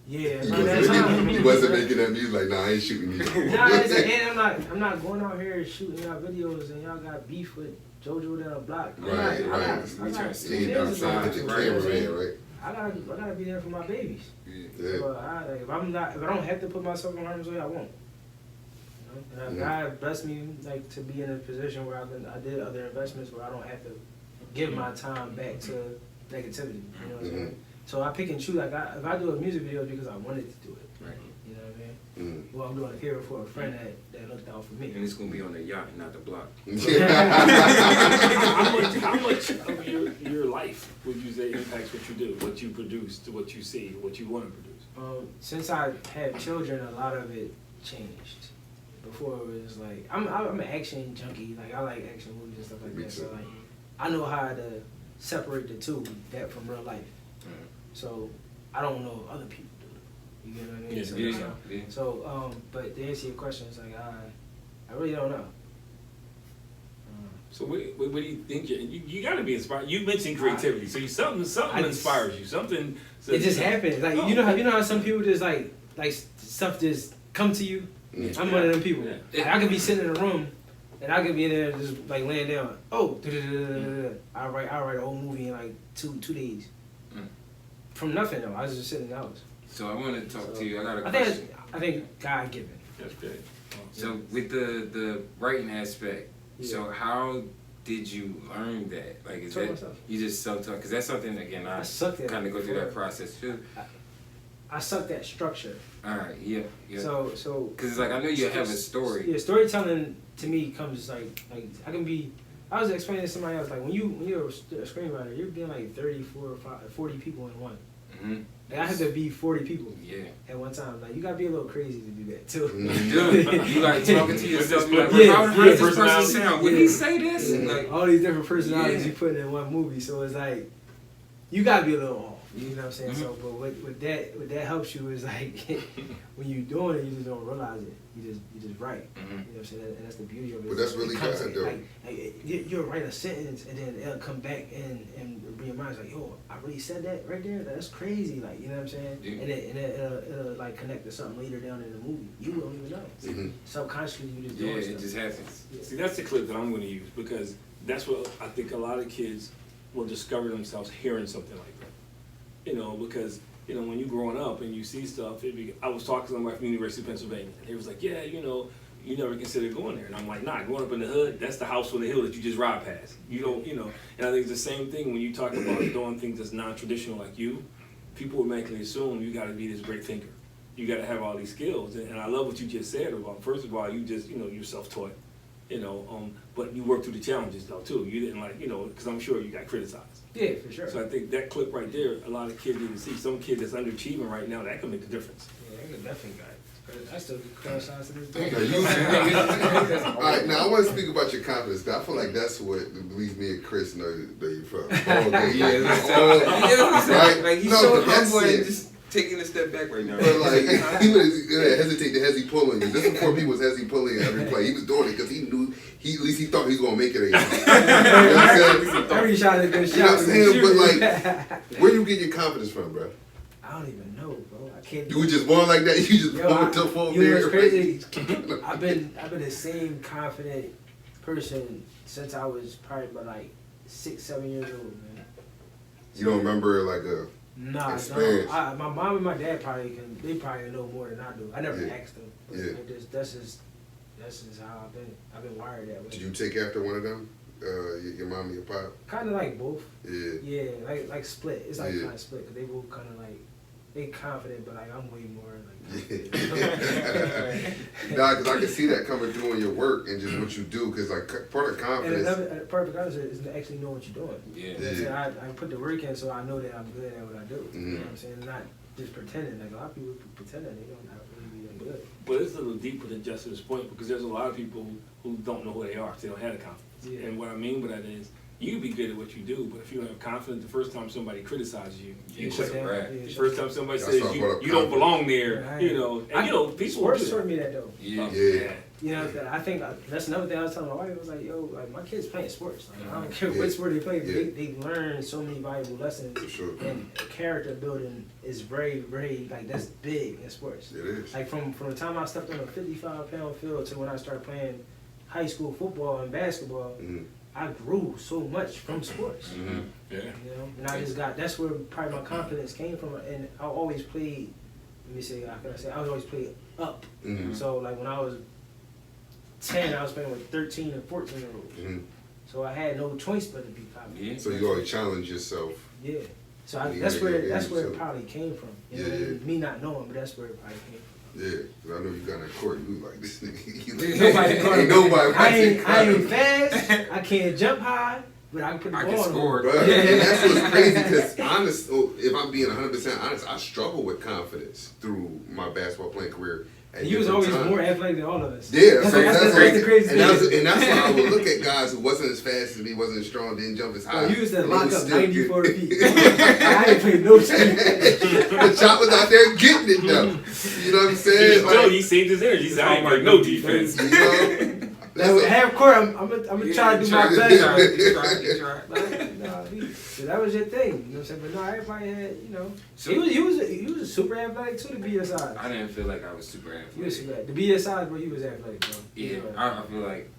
Yeah,
you wasn't making that music like, nah, I ain't shooting you.
Nah, and I'm not going out here shooting y'all videos and y'all got beef with JoJo down the block.
Right.
We trying to see
it outside the camera, right?
I gotta be there for my babies.
Yeah.
So if I don't have to put myself in harm's way, I won't. You know? And God blessed me like to be in a position where I did other investments where I don't have to give my time back to negativity. You know what I'm saying? So I pick and choose. Like if I do a music video, it's because I wanted to do it.
Right.
You know what I mean? Well, I'm doing it here for a friend that looked out for me.
And it's gonna be on the yacht, not the block.
How much of your life would you say impacts what you do, what you produce, to what you see, what you want to produce?
Since I had children, a lot of it changed. Before it was like I'm an action junkie. Like I like action movies and stuff like that. So like I know how to separate the two, that from real life. So I don't know if other people do it. You get what I mean? So but to answer your question, it's like I really don't know.
So what do you think? You got to be inspired. You mentioned creativity, so something inspires you. Something.
It just happens. Like you know how some people just like stuff just come to you. I'm one of them people. Like, I could be sitting in a room and I could be in there just like laying down. I write a whole movie in like two days. From nothing though. I was just sitting in the house.
So I want to talk to you. I got a question.
I think God given.
That's good.
So with the writing aspect, so how did you learn that? Like, is that
myself.
You just self-taught? Because that's something, again, I kind of go through that process too.
I sucked at structure.
All right, yeah.
So
because it's like I know you have a story.
Yeah, storytelling to me comes like I I was explaining to somebody else, like when you're a screenwriter, you're getting like 40 people in one.
Mm-hmm.
Like I have to be 40 people
Yeah.
at one time. Like you gotta be a little crazy to do that too.
You like talking to yourself. You like,
Yeah,
how does this person
personality.
sound? Would he say this? And like,
all these different personalities
Yeah.
you put in one movie, so it's like you gotta be a little off. You know what I'm saying?
Mm-hmm.
So, but what that helps you is like when you're doing it, you just don't realize it. You just write.
Mhm.
You know what I'm saying? And that's the beauty of it.
But that's really
It comes
good,
in,
though.
Like you'll write a sentence and then it'll come back and be in mind like, yo, I really said that right there. That's crazy. Like you know what I'm saying?
Yeah.
And it'll like connect to something later down in the movie. You don't even know.
Mhm.
Subconsciously, you just
yeah,
doing
it
stuff.
just happens.
See, that's the clip that I'm going to use because that's what I think a lot of kids will discover themselves hearing something like that. You know, because, you know, when you're growing up and you see stuff, I was talking to somebody from the University of Pennsylvania, and he was like, yeah, you know, you never considered going there. And I'm like, nah, growing up in the hood, that's the house on the hill that you just ride past. You don't, you know, and I think it's the same thing when you talk about doing things that's non-traditional like you, people automatically assume you got to be this great thinker. You got to have all these skills. And I love what you just said about, first of all, you just, you know, you're self-taught, you know, but you worked through the challenges though too. You didn't like, you know, because I'm sure you got criticized.
Yeah, for sure.
So I think that clip right there, a lot of kids need to see. Some kid that's underachieving right now, that can make a difference.
Yeah, I could definitely got it. I still criticize to this day.
Now, all right, now I want to speak about your confidence. 'Cause I feel like that's what leaves me and Chris know that you're from. Right?
Like he's
No,
so
but that's
humble and
it.
just taking a step back right now.
But like he was hesitate to Hezzy pulling you. This is before people was Hezzy pulling you every play. He was doing it because he knew at least he thought he was gonna make it. You know what I'm saying?
Every shot is a good shot.
You know what I'm saying?
Shoot.
But like, where you get your confidence from, bro?
I don't even know, bro. I can't.
You were just born like that. You just
Yo,
born to full
you know
beard.
what's crazy? I've been the same confident person since I was probably about like 6-7 years old, man.
You don't remember like a
Nah,
experience?
no. My mom and my dad probably know more than I do. I never
Yeah.
asked them. But
Yeah.
like, that's just how I've been wired that way.
Did you take after one of them? Your mom and your pop?
Kind of like both.
Yeah.
Yeah, like split. It's like
Yeah.
kind of split because they both kind of like they confident, but like I'm way more like.
Yeah. Nah, because I can see that coming through in your work and just what you do. Because like part of
And
confidence.
another perfect answer is to actually know what you're doing.
Yeah.
You know what I'm saying? I put the work in, so I know that I'm good at what I do. You
Mhm.
know what I'm saying? Not just pretending. Like a lot of people pretend that they don't have really be good.
But it's a little deeper than just this point because there's a lot of people who don't know who they are. They don't have the confidence.
Yeah.
And what I mean by that is, you can be good at what you do, but if you don't have confidence, the first time somebody criticizes you,
Yeah,
you
shut
quit.
down. Right.
Yeah,
The first time somebody
That's
says
why I brought up
you don't
confidence.
belong there,
Right.
you know, and you know, people
Sports
do
taught
that.
me that though.
Yeah.
Yeah.
You know, I think that's another thing I was telling my wife. I was like, yo, like my kids playing sports. Like, I don't care
Yeah.
what sport they play, but
Yeah.
they learn so many valuable lessons.
For sure.
And character building is very, very like that's big in sports.
It is.
Like from the time I stepped on a 55-pound field to when I started playing high school football and basketball,
Mhm.
I grew so much from sports.
Mm-hmm.
Yeah.
You know, and I just that's where probably my confidence came from. And I always played. Let me say, how can I say? I was always played up.
Mhm.
So like when I was 10, I was playing with 13 and 14-year-olds.
Mhm.
So I had no choice but to be confident.
Yeah.
So you always challenge yourself.
Yeah. So
You
that's
make
where
your
that's
game,
where
so-
it probably came from. You know,
Yeah,
what I
yeah.
mean? Me not knowing, but that's where it probably came from.
Yeah, 'cause I know you got in that court. You like this nigga. He like,
Nobody guarding
ain't
me.
nobody.
I ain't fast. I can't jump high, but I can put the
I
ball
can
on him.
score.
Bruh, and that's what's crazy because honest, if I'm being 100% honest, I struggle with confidence through my basketball playing career. At
You was
different
always
times.
more athletic than all of us.
Yeah,
that's,
so
that's
like-
the crazy
and
thing.
that's why I would look at guys who wasn't as fast as me, wasn't as strong, didn't jump as high.
Bro, you used to
and they
lock
was
up
still
94
good.
feet. I ain't played no team.
But Chop was out there getting it though. You know what I'm saying?
He saved his energy. He said, I ain't like no defense.
You know?
Now, with half court, I'm gonna try to do my
You
best.
tried.
So that was your thing, you know what I'm saying? But no, everybody had, you know.
So-
he was super athletic too to be your size.
I didn't feel like I was super
You was
athletic.
super to be your size, bro. You was athletic, bro.
Yeah, I feel like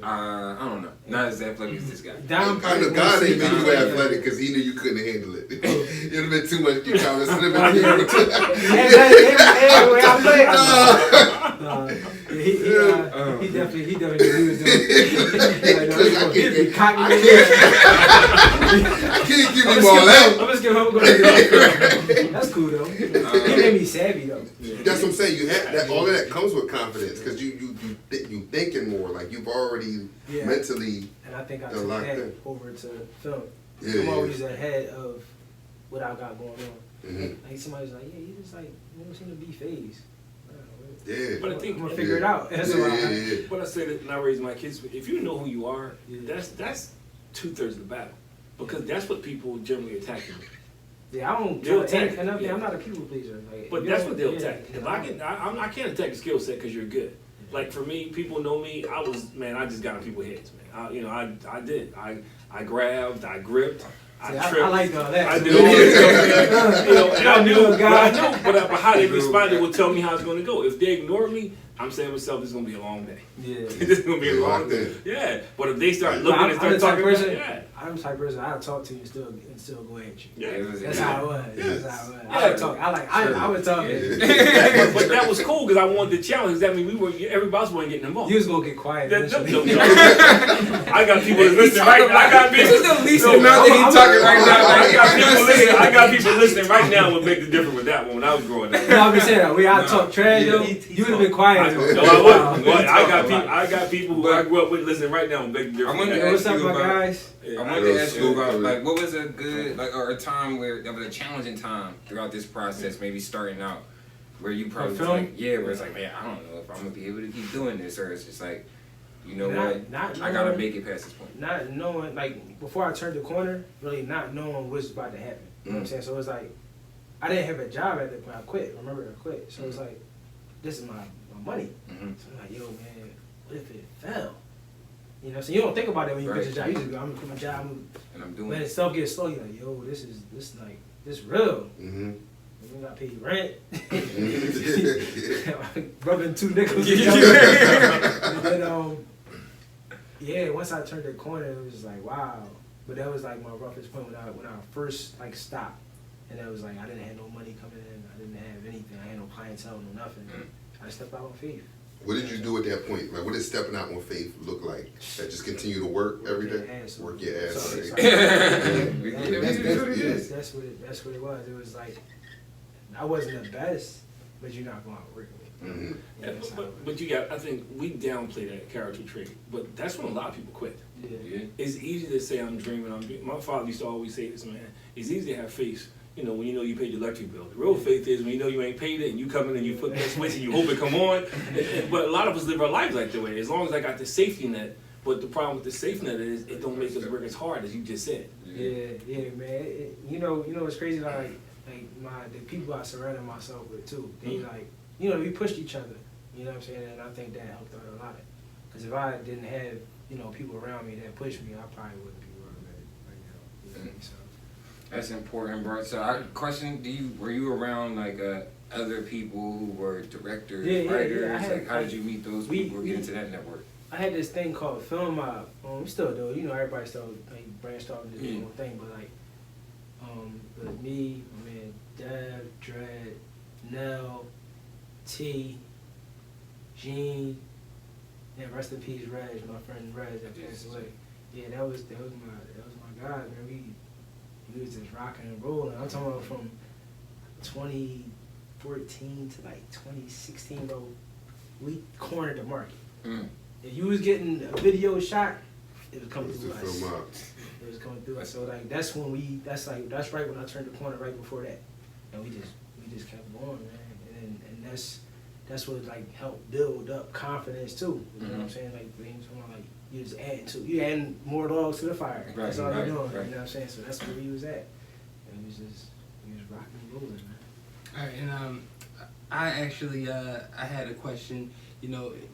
I don't know, not as athletic as this guy.
Down
I know God ain't make you athletic because he knew you couldn't handle it. It'd have been too much. You trying to slip
He definitely knew what he was doing.
I can't give him all that.
I'm just giving him. That's cool though. He made me savvy though.
That's what I'm saying. You have that. All of that comes with confidence because you thinking more. Like you've already mentally.
And I think I
They're
took
locked
that
in.
over to film.
Yeah,
I'm
yeah.
always ahead of what I got going on.
Mm-hmm.
Like somebody's like, yeah, you just like you don't seem to be phased.
Yeah.
But I think
I'm gonna figure it out. That's why
yeah.
But I say that when I raise my kids, if you know who you are,
Yeah.
that's 2/3 of the battle, because that's what people generally attack you with.
Yeah, I don't.
They'll attack.
And I'm not a people pleaser. Like,
But
if
that's
you
what
don't-
they'll attack. If I can't attack a skill set because you're good. Like for me, people know me. I just got on people's heads, man. I did. I grabbed, I gripped, I tripped.
I like all that.
I
So
did all
yeah.
that. And I knew,
God.
but how they responded will tell me how it's going to go. If they ignore me, I'm saying to myself, this is going to be a long day.
Yeah.
This is going to be a
Yeah,
long
locked
day.
in.
Yeah. But if they start
But
looking and
I'm
start
the type
talking,
person.
yeah.
I'm the type of person I'll talk to you and still go at you.
Yeah.
That's how it was.
Yes.
That's how it was.
Yeah.
I would talk. I was talking.
But that was cool because I wanted the challenge. That mean everybody else wasn't getting involved.
You was gonna get quiet.
No,
eventually.
I got people listening right now. I got
This is the least
No,
amount that he's talking right now.
I got people listening. I got people listening right now. What make the difference with that one when I was growing up?
No, I'm just saying. We all talk trash. Yo, you would have been quiet.
No, I wouldn't. But I got people who I grew up with listening right now. What make the difference?
I wanted
Hey,
to
what's
ask
up,
you
my
about.
guys?
I wanted to ask you about like what was a good or a time where that was a challenging time throughout this process, maybe starting out, where you probably was
film?
like, where it's like, man, I don't know if I'm gonna be able to keep doing this, or it's just like, you know
Not
what, I gotta
knowing-
make it past this point.
Not knowing, like, before I turned the corner, really not knowing what's about to happen. You know what I'm saying? So it's like, I didn't have a job at that point. I quit. Remember, I quit. So it's like, this is my money.
Mm-hmm.
So I'm like, yo, man, what if it fell? You know, so you don't think about it when you
Right.
get your job. You just go, I'm gonna quit my job.
And I'm doing
When
it.
stuff gets slow, you're like, yo, this real.
Mm-hmm.
We gotta pay rent.
Mm-hmm.
Rubbing 2 nickels together. And then, yeah, once I turned the corner, it was just like, wow. But that was like my roughest point when I first like stopped. And it was like, I didn't have no money coming in. I didn't have anything. I had no clientele, no nothing. I stepped out on faith.
What did you do at that point? Like, what did stepping out on faith look like? That just continue to work every day? Work your ass off.
That's what it was. It was like, I wasn't the best, but you're not going to work with me.
Mm-hmm.
Yeah, but you got. I think we downplay that character trait, but that's when a lot of people quit.
Yeah.
It's easy to say I'm dreaming. My father used to always say this, man. It's easy to have faith, when you know you paid your electric bill. The real faith is when you know you ain't paid it and you come in and you put that switch and you hope it come on. But a lot of us live our lives like that way. As long as I got the safety net. But the problem with the safety net is it don't make us work as hard as you just said.
Yeah, man. You know what's crazy? Like the people I surrounded myself with too. They like, we pushed each other. You know what I'm saying? And I think that helped out a lot. Because if I didn't have, people around me that pushed me, I probably wouldn't be where I'm at right now. You know what I mean? So.
That's important, bro. So, question: were you around like other people who were directors, writers? Like, how did you meet those people or get into that network?
I had this thing called Film Mob. We still do it. Everybody still branched off and did their own thing. But but me, my man, Dev, Dredd, Nell, T, Gene, and rest in peace, Reg, my friend Reg that passed away. Yeah, that was my guy, man. We was just rocking and rolling. I'm talking about from 2014 to like 2016, bro. We cornered the market. If you was getting a video shot, it was coming through us. It was coming through us. So like that's right when I turned the corner right before that, and we just kept going, man. And that's what like helped build up confidence too. You know what I'm saying? Like you just adding more logs to the fire.
Right,
That's all you're doing.
right.
You know what I'm saying? So that's where we was at, and we was rocking and rolling, man.
All right, and I actually I had a question.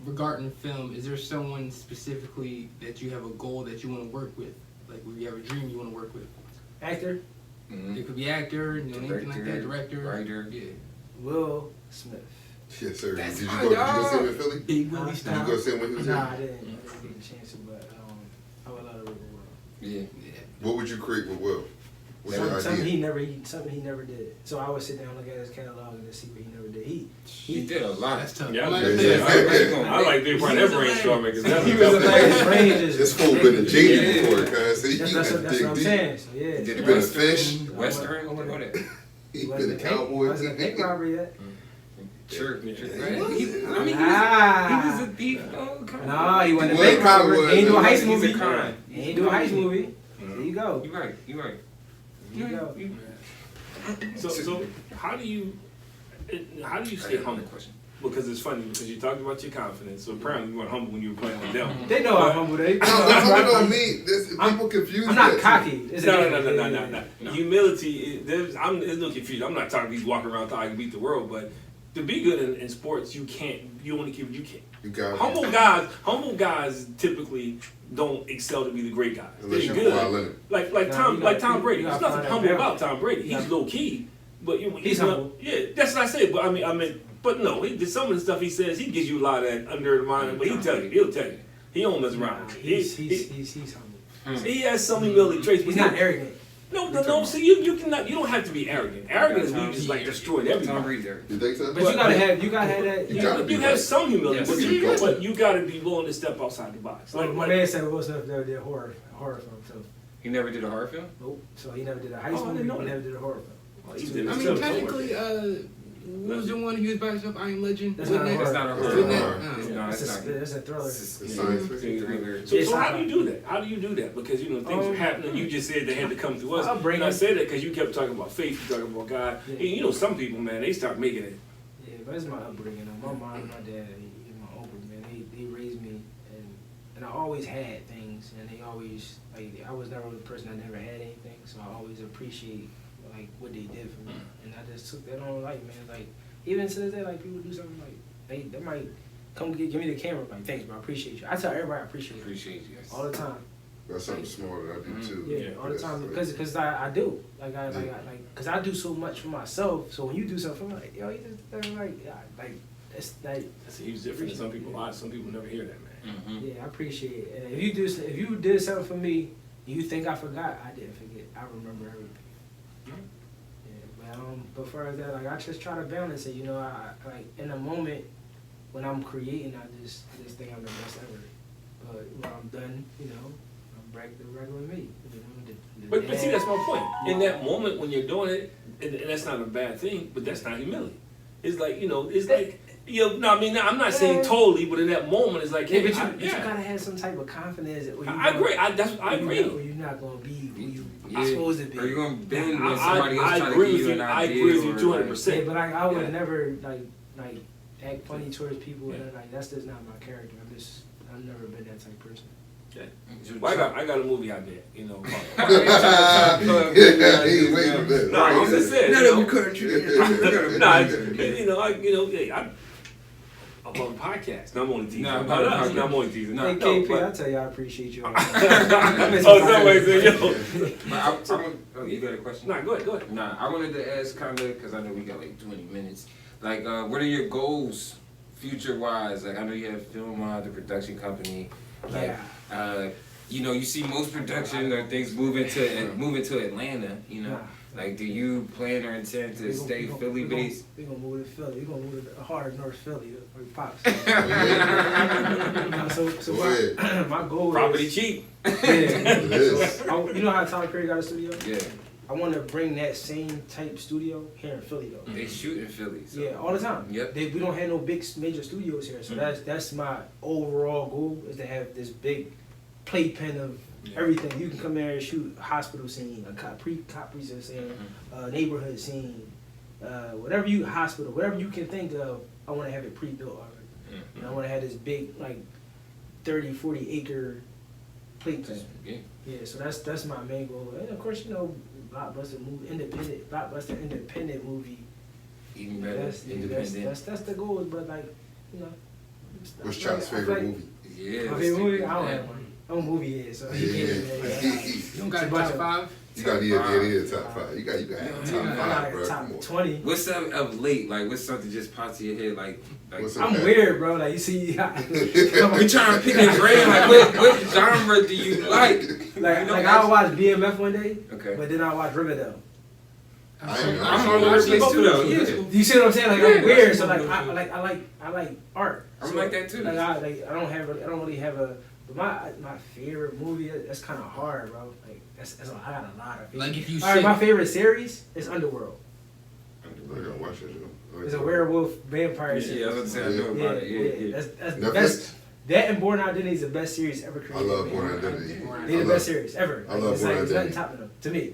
Regarding film, is there someone specifically that you have a goal that you want to work with? Like, where you have a dream you want to work with?
Actor?
It could be actor, anything like that, director.
Writer.
Yeah.
Will Smith.
Yes, sir.
That's
Did you
my
go
dog.
see him in Philly?
Big Willie
Did you
style.
go see him when he was
Nah, I
here?
didn't get a chance to, but I would love to work with Will.
Yeah.
What would you create with Will? What's your
Something
idea?
something he never did. So I would sit down and look at his catalog and just see what he never did.
He did a lot.
That's tough.
Yeah,
I'm like,
I like being part of that brainstorming because
He was his brain just.
This fool been a genie before, cuz. So he
That's
been
what I'm
dig deep.
saying. So yeah.
He
He
did
been a fish.
Western. What that?
He been a cowboy.
Wasn't a bank robbery yet.
Sure.
Yeah.
Right? He was a thief. Oh, come on.
Nah, he wasn't a
He
bank
was,
robber.
he was.
He ain't do a heist
He's a
movie.
con.
He ain't do a heist movie. There you go.
You right. You right.
There you go.
So how do you stay humble?
Question.
Because it's funny because you talked about your confidence. So apparently you weren't humble when you were playing with them.
They know I'm humble. They
No, that's what I mean. People confuse
I'm not
that.
cocky. It's
No. Humility. There's no confusion. I'm not talking. He's walking around thought I can beat the world, but to be good in sports, you can't. You only can. You can't.
You got it.
Humble guys typically don't excel to be the great guys.
Unless
They're
you're Kawhi
good.
Leonard.
Like Tom Brady.
you
There's
gotta
nothing
find
humble
that
about
balance.
Tom Brady.
Yeah.
He's low key, but
He's humble.
Yeah, that's what I said. But I mean, but no, some of the stuff he says, he gives you a lot of that under the mind. But he'll tell you. He don't mess around.
He's humble.
He has some humility traits.
He's
but
not arrogant.
No. See, you cannot. You don't have to be arrogant. Arrogant is when you just like destroyed
Tom
everybody.
Brady's there.
You think so?
But you gotta have that.
You gotta be
You have
right.
some humility,
Yes.
but you gotta be willing to step outside the box.
Like my man said, Will Smith never did a horror film. So
He never did a horror film?
nope. So he never did a heist
Oh, I
movie.
didn't know
He
that.
never did a horror film.
He did
I
it
mean,
himself.
technically, what was the one he was by himself? I Am Legend.
That's
Wasn't
not a
that-
That's not a horror
Wasn't
film.
that-
No,
It's
it's not.
a thriller.
It's
It's science fiction.
thriller.
So how do you do that? How do you do that? Because things are happening. You just said they had to come through us.
I'll bring
And I
it.
said that because you kept talking about faith. You talking about God.
Yeah.
And some people, man, they start making it.
Yeah, but it's my upbringing. My mom, my dad, and my uncle, man, they raised me, and I always had things, and they always I was never the person that never had anything, so I always appreciate what they did for me, and I just took that on life, man. Even to this day, people do something they might come give me the camera, thanks, bro, I appreciate you. I tell everybody I appreciate you
Appreciate you guys.
all the time.
That's something small that I do too.
Yeah, all the time because I do because I do so much for myself. So when you do something, I'm like, yo, you just
That's a huge difference. Some people never hear that, man.
Mm-hmm.
yeah, I appreciate it. And if you did something for me, and you think I forgot, I didn't forget. I remember everything. Yeah, but far as that, I just try to balance it. I in the moment when I'm creating, I just think I'm the best ever. But when I'm done, I'm back to regular me.
But see, that's my point. In that moment when you're doing it, and that's not a bad thing, but that's not humility. It's like, I'm not saying totally, but in that moment, it's like,
Yeah,
hey,
but you gotta have some type of confidence.
I agree. I agree.
Where you're not gonna be who you
Yeah.
supposed to be.
Or you're gonna bend when
I
somebody else trying to
agree
give
with
you
you.
an
I
idea.
agree with you
or,
200%.
Yeah, but I would
Yeah.
never act funny towards people. And that's just not my character. I've never been that type of person.
Well, I got a movie out there,
Yeah, he was waiting for this.
No, I'm just saying.
None of you country. I'm
on podcast. No, I'm only teasing.
No,
About us.
podcast.
No, I'm only teasing.
No,
Hey,
No,
KP,
but-
I tell you, I appreciate you.
Oh, somebody said, yo.
You got a question?
Nah, go ahead.
Nah, I wanted to ask because I know we got 20 minutes. What are your goals future-wise? I know you have Film the production company. You see most production or things moving to Atlanta, do you plan or intend to stay Philly-based?
We're going to move to Philly. We're going to move to hard North Philly, like Pops. So
Go ahead.
my goal
Property
is...
cheap.
It is.
So, you know how Tyler Perry got a studio?
Yeah,
I want to bring that same type studio here in Philly, though.
they shoot in Philly. So.
Yeah, all the time.
Yep.
We don't have no big major studios here, so that's my overall goal is to have this big playpen of everything. You can come there and shoot a hospital scene, a cop precinct scene, a neighborhood scene, whatever you can think of. I want to have it pre-built already. And I want to have this big 30, 40 acre playpen. Yeah, so that's my main goal. And of course, blockbuster independent movie.
Even better,
That's the goal, but
What's Chop's favorite movie?
Yeah.
My favorite movie? I don't have one. I'm a movie head, so you can't.
You don't got a top 5?
You got to top 5. You got to have top 5, bro. Come
Top
on.
20.
What's up of late? What's something just pops to your head?
What's
I'm
okay.
weird, bro. You see,
We trying to pick a brain. What genre do you like?
I watch BMF one day,
Okay.
but then I watch Riverdale.
I'm on the place too though. Yeah.
You see what I'm saying? I'm weird, so I like art.
I'm
So,
like that too.
I don't really have a. But my favorite movie, that's kind of hard, bro. I got a lot of.
Like if you
All right, my favorite series is Underworld.
I gotta watch watch that.
It's a werewolf vampire series.
Yeah, I was gonna say I know about it. Yeah.
That's the
Netflix?
best. That and Born Identity is the best series ever created.
I love Born Identity.
They're the best series ever.
I love
it's
Born
like, there's nothing
Identity.
topping them to me.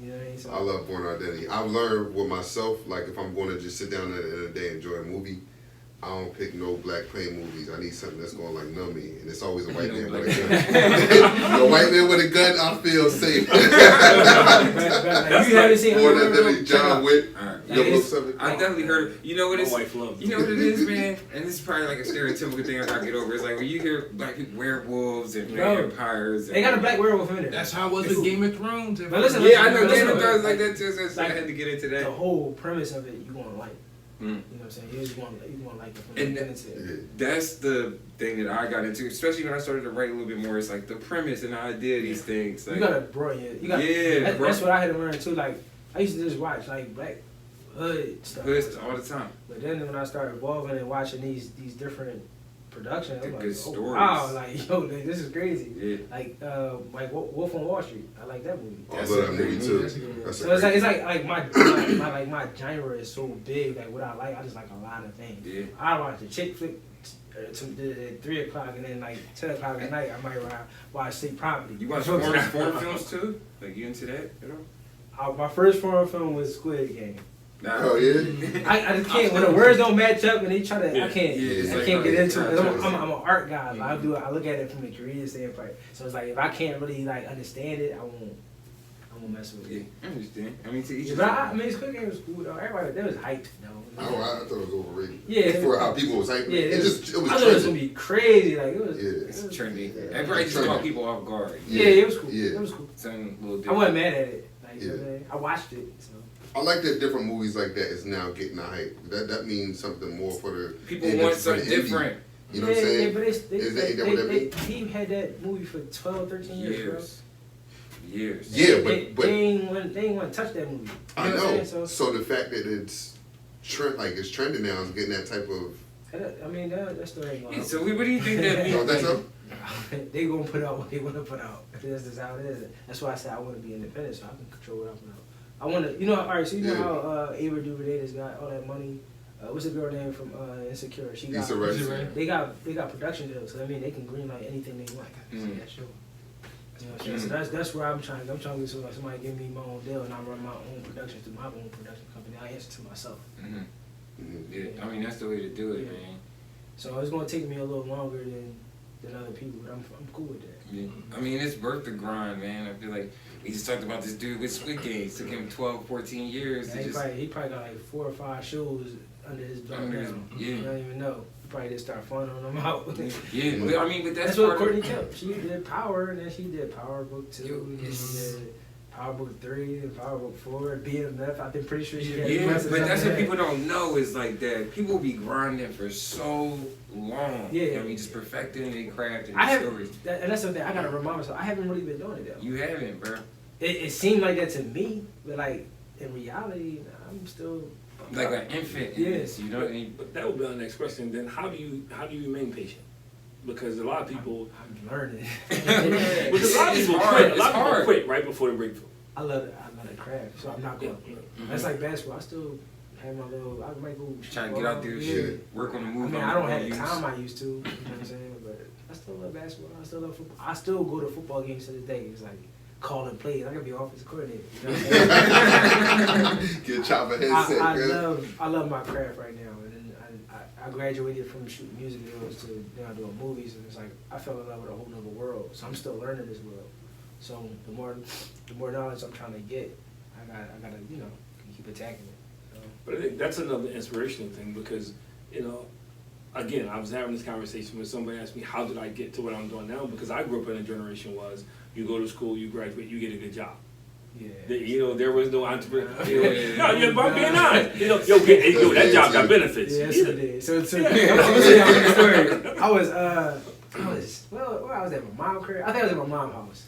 You know what I mean? So,
I love Born Identity. I've learned with myself, like if I'm going to just sit down at the end of the day and enjoy a movie, I don't pick no black plain movies. I need something that's going to like numb me, and it's always a white man with a gun. A white man with a gun, I feel safe.
you haven't seen
Born
Underworld?
Identity, John Wick.
Alright.
You ever look something?
I definitely heard. You know what
My
it's.
wife loves
You know what it is, man. And this is probably like a stereotypical thing I gotta get over. It's like when you hear black people, werewolves and
Bro,
vampires.
They got a black werewolf in there.
That's how it was with Game of Thrones.
But listen,
Yeah, I know
listen,
Game of
listen,
Thrones like that too. So I
like,
had to get into
The
that.
whole premise of it, you gonna like.
Mm.
You know what I'm saying? You just want to like it from the
And
beginning to the end.
That's the thing that I got into, especially when I started to write a little bit more. It's like the premise and the idea of these things. Like,
You gotta broaden. You gotta.
Yeah, bro.
That's what I had to learn too. Like I used to just watch like black hood stuff.
hoods all the time.
But then when I started evolving and watching these different productions,
The
I'm like,
good
oh,
stories.
wow, like yo, like, this is crazy.
Yeah.
Like Wolf on Wall Street. I like that movie.
I
That's
love
a
that movie
great
too.
movie.
That's a good one.
That's a
So it's
great
like my genre is so big. Like what I like, I just like a lot of things.
Yeah.
I watch the chick flick at 3 o'clock, and then like 10 o'clock at night, I might watch State Property.
You watch foreign films too? Like you into that at all?
My first foreign film was Squid Game.
Nah.
Oh yeah.
I just can't when the words don't match up and they try to. I can't.
Yeah, it's
I
like,
can't get into it.
try-
I'm an art guy. Like, I look at it from the creative standpoint. So it's like if I can't really like understand it, I won't mess with
Yeah,
it.
I understand. I mean, to each
Yeah,
his
but
own.
I mean, Squid Game was cool though. Everybody, that was hyped though.
I thought it was overrated.
Yeah.
For how people was hyping
Yeah,
it. It was
I thought it was gonna
trendy.
be crazy. Like it was.
Yeah.
It
It's
was
trendy.
Yeah.
Everybody just
Trendy.
caught people off guard.
Yeah, it was cool.
Yeah.
It was cool.
Something a little
I
different.
wasn't mad at it. Like, you know
Yeah.
what I mean? I watched it. So.
I like that different movies like that is now getting a hype. That means something more for the
People
indie-
want
for
something
the indie.
different.
You know what I'm saying?
Yeah, but
Is that- ain't that what that mean?
he had that movie for 12, 13 years,
Years.
bro.
Yeah,
They
but
ain't want to touch that movie.
I
You what
know.
I'm saying?
So the fact that it's it's trending now is getting that type of.
I mean, that still ain't going
Yeah,
to
so what do you think that
You don't
means?
think so?
They gonna put out what they want to put out. That's just how it is. That's why I said I want to be independent, so I can control what I put out. I want to, all right. So you know
Yeah.
how Ava DuVernay's got all that money. What's the girl name from Insecure? She got.
Issa Rae.
They got production deals, so I mean they can greenlight anything they want.
Mm.
That show.
You know what I'm saying? So that's where I'm trying to get somebody give me my own deal and I run my own production through my own production company. I answer to myself.
Mhm.
Mhm.
Yeah, I mean that's the way to do it,
Yeah.
man.
So it's gonna take me a little longer than other people, but I'm cool with that.
Yeah. I mean it's worth the grind, man. I feel like we just talked about this dude with Squid Games. Took him 12, 14 years
Yeah,
to
he
just.
probably got like 4 or 5 shows under his belt
Under his-
now.
yeah.
I don't even know. He probably just start funneling them out.
Yeah, but I mean, but
That's
that's
what
part
Courtney
of.
kept. She did Power, and then she did Power Book 2,
Yo,
and then
yes.
she did Power Book 3, and Power Book 4, BMF. I'm pretty sure she had
Yeah,
messages
but
on
that's what
that.
people don't know is like that. People be grinding for so long.
Yeah.
You know what I mean, just perfecting their craft and
I
their
have,
stories.
and that's something I gotta remind myself. I haven't really been doing it though.
You haven't, bro.
It seemed like that to me, but like in reality, I'm still
Like an infant in
Yeah.
this, you know what I mean?
But that would be our next question. Then how do you remain patient? Because a lot of people,
I'm learning.
because a lot of
It's
people
hard,
quit. A
it's
lot of people
hard.
quit right before the breakthrough.
I love the craft, so I'm not going.
Mhm.
That's like basketball. I still have my little. I might go
Trying to get out there,
yeah.
shit, work on the
I
move.
mean,
on
I don't
the
have the
use.
time I used to. You know what I'm saying? But I still love basketball. I still love football. I still go to football games to this day. It's like calling plays. I could be offensive coordinator. You know what I'm saying?
Get chopper headset, girl.
I love my craft right now, and then I graduated from shooting music videos to now doing movies, and it's like I fell in love with a whole nother world. So I'm still learning this world. So the more knowledge I'm trying to get, I gotta keep attacking it. So.
But I think that's another inspirational thing because, again, I was having this conversation with somebody asked me, how did I get to what I'm doing now? Because I grew up in a generation was, you go to school, you graduate, you get a good job.
Yeah.
There was no entrepreneur.
Yeah.
But I'm being honest. That job got benefits.
Yes,
Yeah.
it did. So I'm gonna tell you a story. I was where I was at my mom's crib. I think I was at my mom's house.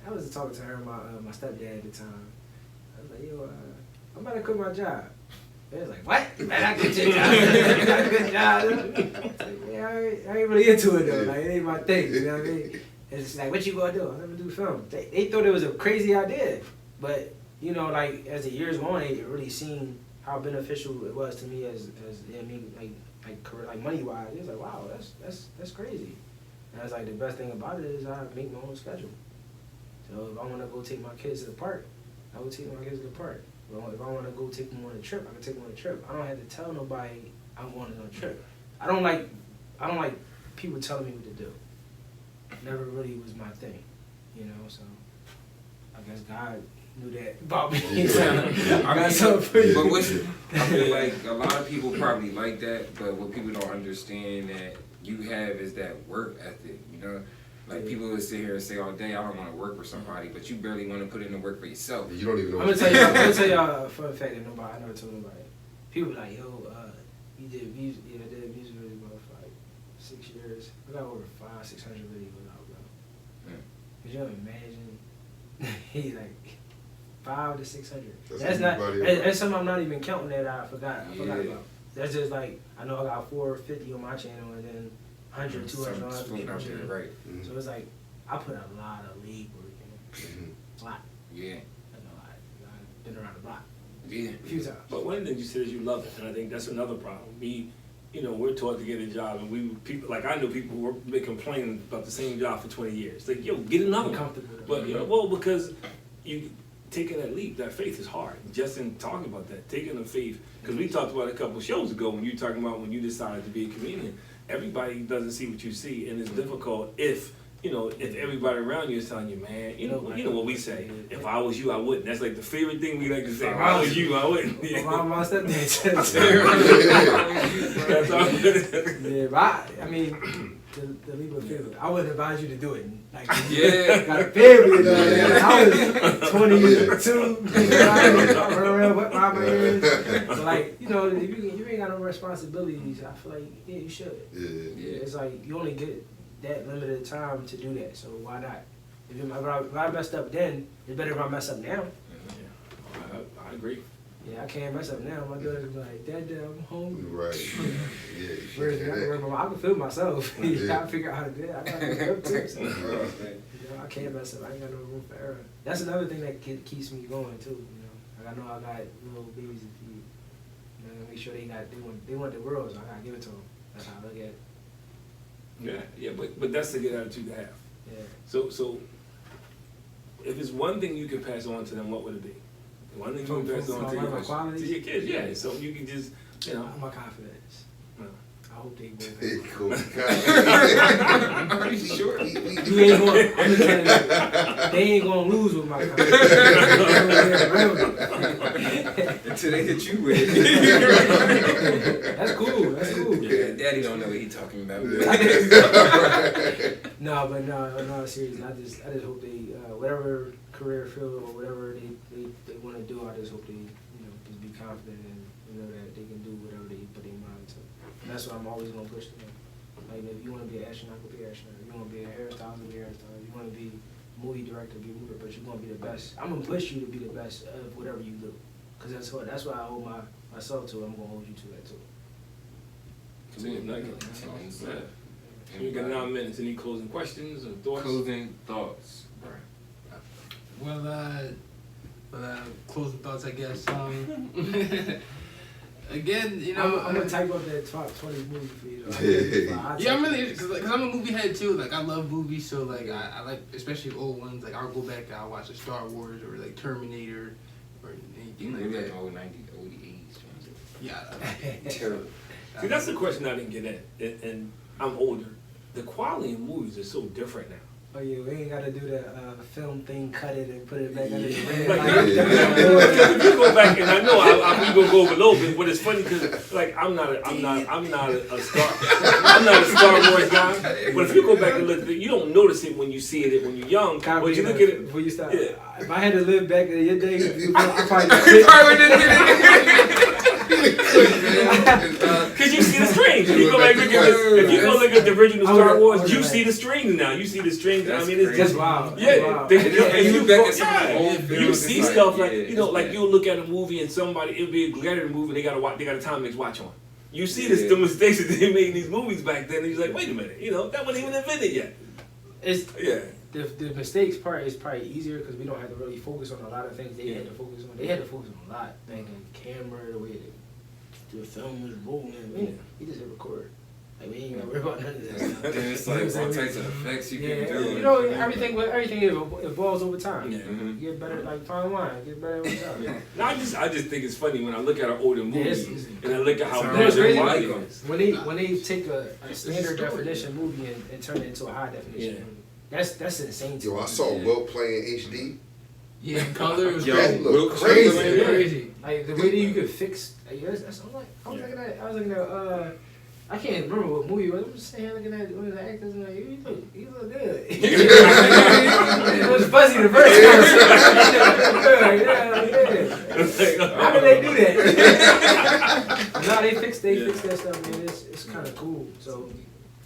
I was talking to her, my stepdad at the time. I was like, yo, I'm about to quit my job. They was like, what? Man, I quit your job. You got a good job. I was like, yeah, I ain't really into it though. Like, it ain't my thing. You know what I mean? And it's like, what you gonna do? I'm gonna do film. They thought it was a crazy idea, but like as the years go on, it really seemed how beneficial it was to me as I mean, like career, like money wise. It was like, wow, that's crazy. And I was like, the best thing about it is I make my own schedule. So if I want to go take my kids to the park, I will take my kids to the park. If I want to go take them on a trip, I can take them on a trip. I don't have to tell nobody I'm going on a trip. I don't like people telling me what to do. Never really was my thing, you know. So I guess God knew that about me. I got something for you.
But I feel like a lot of people probably like that, but what people don't understand that you have is that work ethic, you know? Like, people would sit here and say all day, I don't want to work for somebody, but you barely want to put in the work for yourself.
You don't even know.
I'm gonna tell y'all a fun fact that I never told nobody. People be like, yo, you did music, yeah, I did music video for like 6 years. I got over 500-600 videos out, bro.
Yeah.
Could you imagine? He's like 500 to 600.
That's
That's not.
everybody.
That's something I'm not even counting that I forgot
Yeah.
about. That's just like I know I got 450 on my channel and then 100, 200 on other
Something out
people's
there,
channel.
right?
Mhm.
So it's like I put a lot of league work in.
Mhm.
A lot.
Yeah.
I've been around the block
Yeah.
a few times.
But one thing you said is you love it, and I think that's another problem. We're taught to get a job, and people like I know people who have been complaining about the same job for 20 years. Like, yo, get another one.
Comfortable.
But well, because you taking that leap, that faith is hard. Just in talking about that, taking the faith, because we talked about it a couple of shows ago when you were talking about when you decided to be a comedian. Everybody doesn't see what you see, and it's difficult if everybody around you is telling you, man, you know what we say. If I was you, I wouldn't. That's like the favorite thing we like to say. If I was you, I wouldn't.
My stepdad said
That's all.
yeah, but I mean, the legal family. I wouldn't advise you to do it. Like,
Yeah.
got a family. I was 22. I run around with my ears. So like, if you ain't got no responsibilities, I feel like you should.
Yeah.
It's like you only get that limited time to do that. So why not? If I messed up then, it's better if I mess up now.
I agree.
Yeah, I can't mess up now. My daughter's like, Dad, I'm home.
Right. Yeah. You
Whereas
can't do that.
I can feel myself. I
Yeah.
gotta figure out how to do it. I gotta figure out tips. I can't mess up. I ain't got no room for error. That's another thing that keeps me going too. Like I know I got little babies to feed. Make sure they want the world, so I gotta give it to them. That's how I look at it.
Yeah, but that's the good attitude to have.
Yeah.
So if it's one thing you could pass on to them, what would it be? One thing you can pass on to your kids, yeah. So you can just,
My confidence.
No.
I hope they both.
Hey, cool.
I'm pretty sure.
You ain't going. I'm just telling you, they ain't gonna lose with my confidence.
Until they hit you with it.
That's cool. That's cool.
Yeah, Daddy don't know what he talking about.
No, seriously. I just hope they whatever career field or whatever they want to do. I just hope they just be confident and that they can do whatever they put their mind to. And that's what I'm always gonna push them. Like if you want to be an astronaut, go be an astronaut. If you want to be a hairstylist, be a hairstylist. If you want to be a movie director, be a movie director. But you're gonna be the best. I'm gonna push you to be the best of whatever you do. Cause that's what I hold myself to. I'm gonna hold you to that too.
So we got 9 minutes. Any closing questions or thoughts?
Closing thoughts.
Well, closing thoughts, I guess. Again,
I'm gonna type up that top 20 movie for you.
Yeah, I'm really, cause I'm a movie head too. Like I love movies, so like I like especially old ones. Like I'll go back and I'll watch a Star Wars or like Terminator or anything like
Maybe
that.
like old 90s, old 80s.
Yeah.
Terrible.
See, that's the question I didn't get at, and I'm older. The quality of movies is so different now.
Oh yeah, we ain't gotta do the film thing, cut it and put it back under the
Because if you go back, and I know we gonna go over a little bit, but it's funny because like I'm not a Star Wars guy. But if you go back and look, you don't notice it when you see it when you're young. But you look at it
before you stop.
Yeah.
If I had to live back in your day, I probably
because you see the strings. If you go back and look at this, if you go look at the original Star Wars, you see the strings now. You see the strings. I mean, it's just
wild.
yeah. You see
like,
stuff like
yeah,
like you'll look at a movie and somebody it'll be a gladiator movie. They got a Timex watch on. You see the mistakes that they made in these movies back then. And you're like, wait a minute, that wasn't even invented yet.
It's
Yeah.
the mistakes part is probably easier because we don't have to really focus on a lot of things they had to focus on. They had to focus on a lot. Back in camera, the way the film was rolling. We just hit record. Like we ain't gotta worry about none of that stuff.
Then it's like all types of effects you can do.
You know, everything evolves over time.
Yeah.
Mhm.
You get better, like fine wine, get better over time.
Yeah. No, I just think it's funny when I look at our older movies
it's-
and I look at how
it's
bad
It's
they're
crazy
like.
when they take a
It's
standard
a story.
definition movie and turn it into a high definition
Yeah.
movie. That's insane to
Yo,
me.
I saw
Yeah.
Wilt play in HD.
Yeah, color was
Yo,
crazy.
That looked
Will
crazy.
Crazy.
Yeah, crazy.
Like the way that you could fix, like, that's I'm like, I was looking at, I can't remember what movie it was. I'm just saying, looking at one of the actors and like, you look good. It was fuzzy the first time. Yeah. How did they do that? No, they fixed that stuff, man. It's kind of cool. So,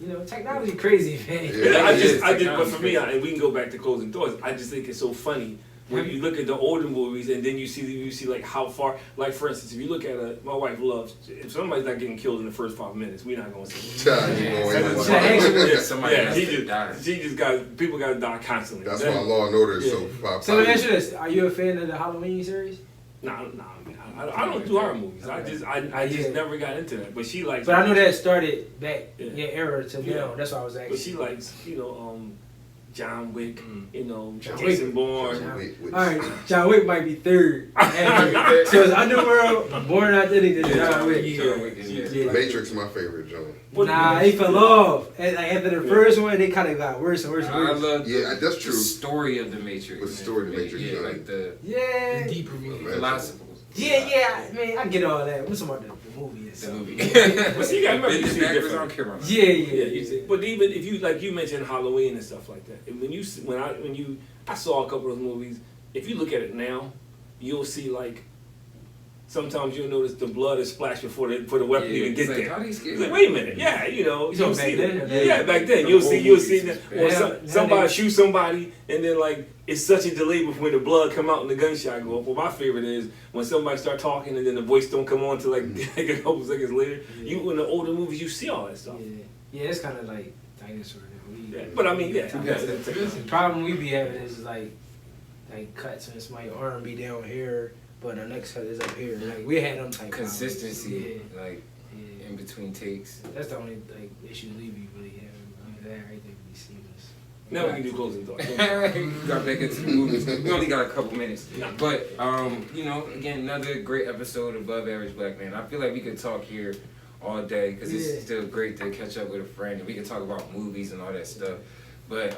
you know, technology crazy, man.
Yeah,
Yeah,
but for me, and we can go back to closing thoughts. I just think it's so funny when you look at the older movies and then you see like how far. Like for instance, if you look at my wife loves if somebody's not getting killed in the first 5 minutes, we're not gonna see it.
Child, you know,
That's
anyway.
Somebody has
she
to
just
die.
She just got people got to die constantly.
That's why Law and Order is so popular.
So let me ask you this: are you a fan of the Halloween series?
Nah, man. I don't do horror movies. I just never got into that. But she likes.
But I know that started back
Yeah.
your era to
Yeah.
now. That's why I was asking.
But she likes, John Wick,
John
Jason
Wick.
Bourne.
Wait.
All right, John Wick might be third. So it's Underworld, Born Identity, then John Wick.
John Wick is-
Yeah.
Matrix is my favorite, John.
Nah, they fell off. And like after the first one, they kind of got worse and worse and
I
worse.
love
Yeah, that's
the
true.
story of the Matrix.
What's the story of the Matrix,
Yeah,
John?
like the
Yeah,
Deeper meaning.
philosophies.
yeah. Man, I get all that. What's about the movie
The
itself?
movie.
But see, you gotta remember, you
Bend
see
it
it
backwards, I don't
different.
care about that.
Yeah.
Yeah, you see. But even if you like you mentioned Halloween and stuff like that, and I saw a couple of those movies. If you look at it now, you'll see like sometimes you'll notice the blood is splashed before the weapon even
it's
get
like,
there.
how these
It's
kids?
like, wait a minute, yeah, you'll
talking
see
back
that.
then?
Yeah, back then
The
you'll
whole
see
movie
that,
is
or
bad.
somebody
Now
shoot somebody, and then like it's such a delay before the blood come out and the gunshot go off. Well, my favorite is when somebody start talking and then the voice don't come on till like a couple seconds later. You in the older movies, you see all that stuff.
Yeah, it's kind of like dinosaur.
Yeah, but I mean, yeah,
The problem we be having is like cuts and somebody's arm be down here, but the next cut is up here. Like we had them type
Consistency,
Yeah.
like
Yeah.
in between takes.
That's the only like issue we be really having. I mean, that everything be seamless.
now we can do closing thoughts.
Got back into the movies. We only got a couple minutes, but again, another great episode of Above Average Black Man. I feel like we could talk here all day because
Yeah.
it's still great to catch up with a friend and we can talk about movies and all that stuff. But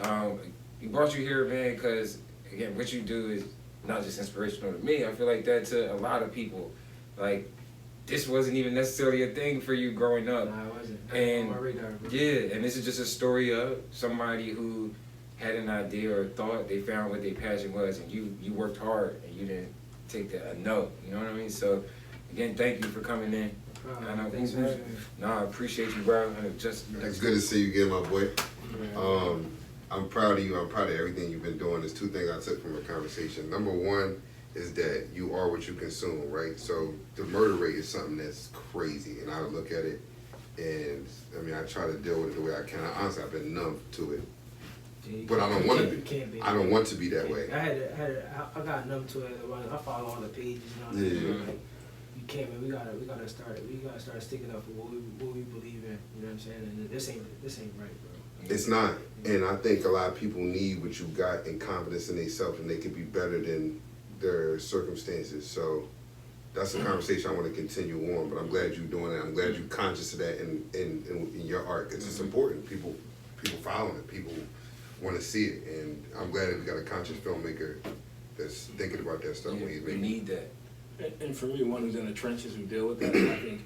we brought you here, man, because again, what you do is not just inspirational to me. I feel like that to a lot of people. Like this wasn't even necessarily a thing for you growing up.
Nah, it wasn't.
And
On my radar, bro.
yeah, and this is just a story of somebody who had an idea or thought, they found what their passion was, and you worked hard and you didn't take a no. You know what I mean? So again, thank you for coming in. I know
Thanks for having me.
I appreciate you, bro. And
It's good to see you again, my boy. I'm proud of you. I'm proud of everything you've been doing. There's two things I took from the conversation. Number one is that you are what you consume, right? So the murder rate is something that's crazy, and I look at it, and I mean, I try to deal with it the way I can. Honestly, I've been numb to it, but I don't want to be.
Can't be.
I don't want to be that way.
I got numb to it. I follow all the pages and all that.
Yeah.
Like, you can't, man. We gotta start sticking up for what we believe in. You know what I'm saying? And this ain't right, bro.
It's not, and I think a lot of people need what you got and confidence in themselves, and they can be better than their circumstances. So that's a conversation I want to continue on. But I'm glad you're doing it. I'm glad you're conscious of that in your art. It's just important. People following it. People want to see it, and I'm glad that we got a conscious filmmaker that's thinking about that stuff.
Yeah,
when he's
we
making
need that.
And for me, one who's in the trenches who deal with that, I think,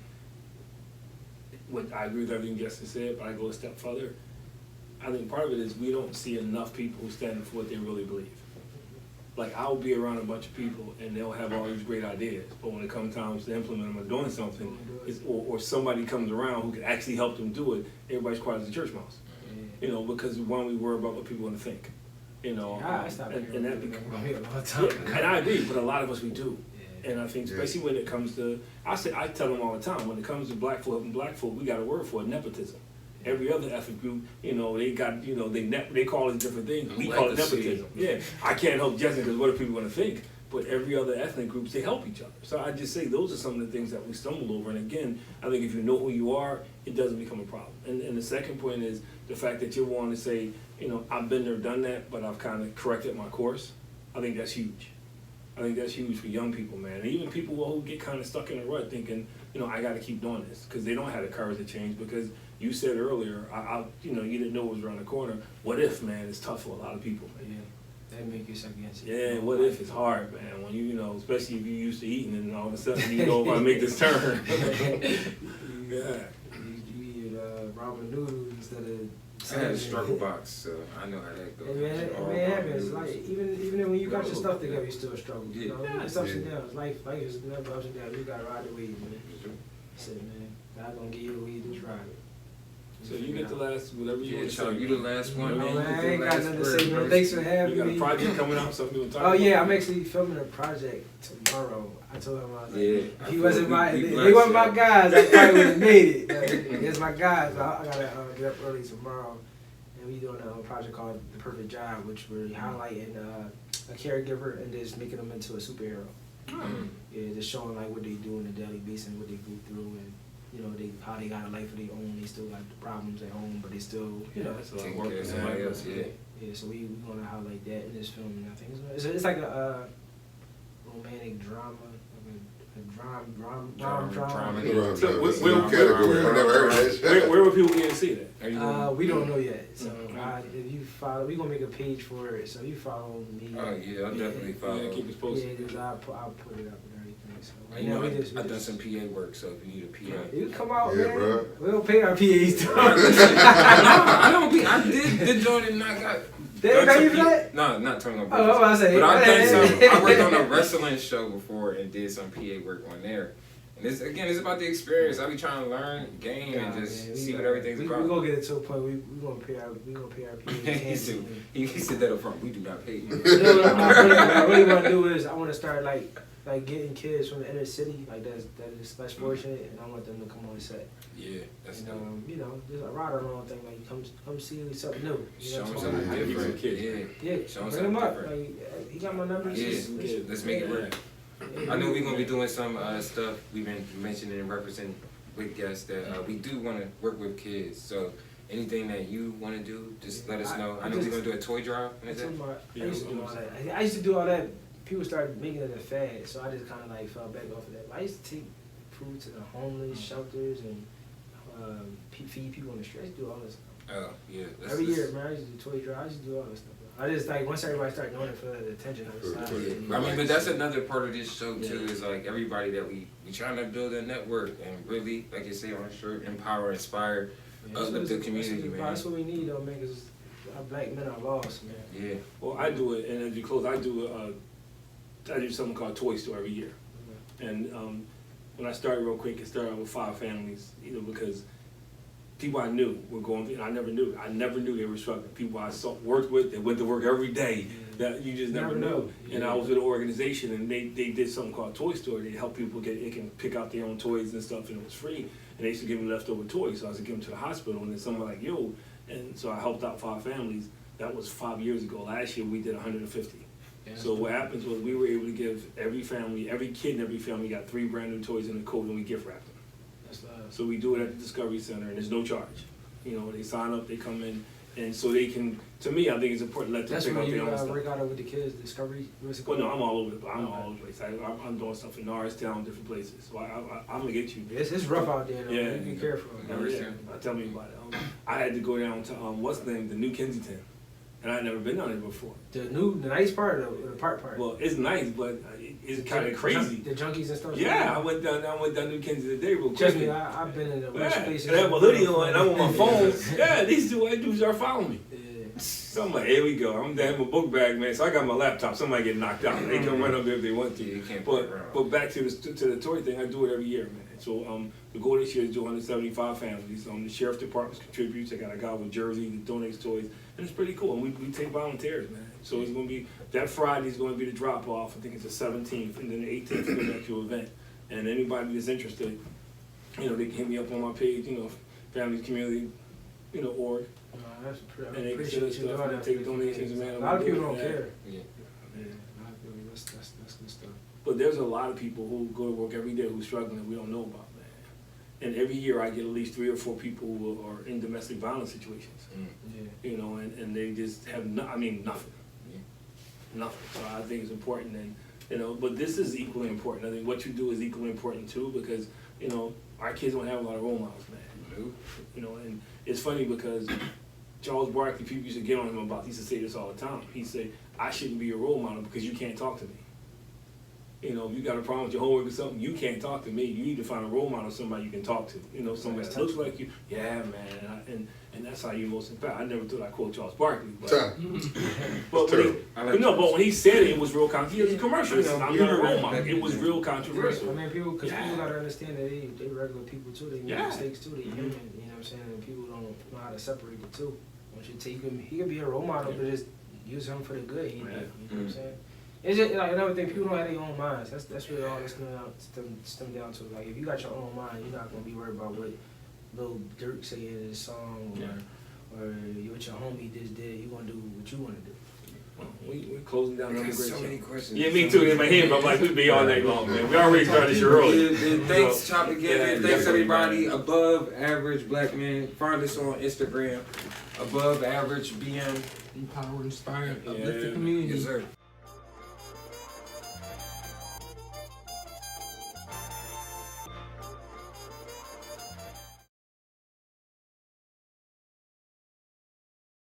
I agree with everything Justin said, but I go a step further. I think part of it is we don't see enough people who stand for what they really believe. Like, I'll be around a bunch of people and they'll have all these great ideas, but when it comes time to implement them or doing something, or somebody comes around who can actually help them do it, everybody's quiet as a church mouse. You know, because one, we worry about what people want to think. You know,
I stopped
and that becomes.
a long time ago.
And I agree, but a lot of us we do.
Yeah.
And I think especially when it comes to, I tell them all the time, when it comes to black folk, we got a word for it, nepotism. Every other ethnic group, they got, they call it different things.
I
We
like
call it
to see
nepotism.
it.
Yeah, I can't help judging because what are people going to think? But every other ethnic groups, they help each other. So I just say those are some of the things that we stumble over. And again, I think if you know who you are, it doesn't become a problem. And the second point is the fact that you're willing to say, I've been there, done that, but I've kind of corrected my course. I think that's huge. I think that's huge for young people, man. And even people who get kind of stuck in a rut thinking, I got to keep doing this because they don't have the courage to change. Because you said earlier, you didn't know it was around the corner. What if, man? It's tough for a lot of people, man.
Yeah, that make you second guess it.
Yeah, what if it's hard, man? When especially if you're used to eating and all of a sudden if I make this turn. Yeah.
You eat ramen noodles instead of.
I had a struggle box, so I know how that goes.
It happens. Like even when you got your stuff together, you still struggle. It's ups and downs. Life is never ups and downs. You gotta ride the wave, man. That's it, man. God gonna give you the way you just ride it.
So you get the last, whatever you want to say.
You the last one, man.
I ain't got nothing to say, man. Thanks for having me.
You got a project coming out, something you want to talk
Oh
about?
yeah, I'm actually filming a project tomorrow. I told him I was like, if he
I
wasn't
feel
my,
we
they
blessed,
weren't my
yeah.
guys, I probably would have made it. It's my guys, but I gotta get up early tomorrow, and we doing a project called The Perfect Job, which we're highlighting a caregiver and just making them into a superhero. Yeah, just showing like what they do on a daily basis and what they go through, and how they got a life of their own. They still got the problems at home, but they still,
That's a lot of
Taking
work.
care of
man.
somebody else, yeah.
Yeah, so we gonna highlight that in this film, and I think it's like a romantic drama, drama.
So,
New category. I never heard of that.
Where would people get to see that?
We don't know yet. So if you follow, we gonna make a page for it. So you follow me.
Oh yeah, I'll definitely follow.
Yeah, keep us posted.
Yeah, I'll put it up and everything. So right
You
now
know,
we just
I've done some PA work, so if you need a PA.
You come out,
Yeah,
man.
bro.
We don't pay our PAs too.
I did join and I got.
They pay you for that?
No, not turning on.
Oh, I was about to say.
But I've done some. I worked on a wrestling show before and did some PA work on there. And it's about the experience. I be trying to learn, game, and just see what everything's about.
We gonna get it to a point. We gonna pay our PAs.
he said that up front. We do not pay you.
What I really want to do is I want to start like getting kids from the inner city that is less fortunate, and I want them to come on set.
Yeah, that's
And,
dope.
just a ride along thing, like come see something new.
Show them
what I'm
something
saying?
different.
kids,
Yeah.
Yeah,
Show 'em
bring him
something
up.
different.
Like, he got my numbers.
Yeah, let's make it work. I know we're gonna be doing some stuff we've been mentioning and representing with guests that we do want to work with kids. So anything that you want to do, just let us know. I know we're gonna do a toy drive.
I used to do all that. I used to do all that. People started making it a fad, so I just kind of like fell back off of that. But I used to take food to the homeless shelters and feed people on the street. I used to do all this stuff.
Oh yeah.
Every year, man, I used to do toy drive. I used to do all this stuff. I just like once everybody started doing it for the attention, I decided.
Yeah. I mean, but that's another part of this show too. Is like everybody that we trying to build a network and really, like you say on the shirt, empower, inspire, uplift the community, man.
That's what we need, though, man. Because our black men are lost, man.
Yeah.
Well, I do it, and as you close, I do something called Toy Store every year. And when I started real quick, it started with 5 families, because people I knew were going, and I never knew they were struggling. People I worked with, they went to work every day, that you just never knew. And I was with an organization, and they did something called Toy Store. They help people they can pick out their own toys and stuff, and it was free. And they used to give me leftover toys, so I used to give them to the hospital, and then someone like, yo, and so I helped out 5 families. That was 5 years ago. Last year we did 150. So what happens was we were able to give every kid in every family got 3 brand new toys in a coat, and we gift wrapped them. So we do it at the Discovery Center, and there's no charge. They sign up, they come in, and so they can. To me, I think it's important to let them pick out their own stuff.
Work out with the kids, Discovery.
Well, no, I'm all over. I'm all over the place. I'm doing stuff in Norristown, different places. So I'm gonna get you.
It's rough out there. Though.
Yeah,
Be careful.
Tell me about it. I had to go down to what's the name, the New Kensington. And I'd never been on it before.
The nice part or the part?
Well, it's nice, but it's kind of crazy.
The junkies and stuff.
Yeah, I went down New Kensington today real quick.
Trust me, I've been in the worst places.
And I have a hoodie on, and I'm on my phone. Yeah, these 2 white dudes are following me.
Yeah.
So I'm like, here we go. I'm down my book bag, man. So I got my laptop. Somebody get knocked out. They can run up there if they want to.
Yeah, you can't
but back to the toy thing, I do it every year, man. So the goal this year is to do 175 families. The sheriff department contributes. I got a guy with Jersey that donates toys, and it's pretty cool. And we take volunteers, man. So it's going to be that Friday is going to be the drop off. I think it's the 17th, and then the 18th is the actual event. And anybody that's interested, they can hit me up on my page. Families, community, org.
That's pretty. I
And they
appreciate
consider
you
stuff
doing
and
that.
take
for
donations,
kids.
man.
A lot of
We
people
do
don't
that.
care.
Yeah.
Yeah, a lot of people. That's good stuff.
But there's a lot of people who go to work every day who's struggling that we don't know about, man. And every year I get at least 3 or 4 people who are in domestic violence situations.
Yeah.
And they just have nothing.
Yeah.
Nothing. So I think it's important, and but this is equally important. I think what you do is equally important too, because our kids don't have a lot of role models, man. And it's funny because Charles Barkley, people used to get on him about. He used to say this all the time. He'd say, "I shouldn't be your role model because you can't talk to me. If you got a problem with your homework or something, you can't talk to me. You need to find a role model, somebody you can talk to. Somebody that looks like you. Yeah, man. And that's how you most impact. I never thought I'd quote Charles Barkley, but but when he said it was real controversial. He was a commercial. He said, "I'm not a role model." It was real controversial.
I mean, people gotta understand that they regular people too. They make mistakes too. They human. You know what I'm saying? And people don't know how to separate the two. Once you take him, he could be a role model, but just use him for the good. You know what I'm saying? It's just like another thing. People don't have their own minds. That's really all it's stem down to. Like if you got your own mind, you're not gonna be worried about what Lil Durk say in his song or what your homie just did. You gonna do what you wanna do.
We're closing down another
got
great
so
show.
many questions.
Yeah, me too. In my head, but I'm like, we'd be all night long, man. We already started this early.
Thanks, Chop Again.
Yeah,
Thanks, everybody.
definitely.
Above Average Black Men. Find us on Instagram. Above Average BM.
Empowered, inspired,
Yeah.
uplifted community.
Yes, sir.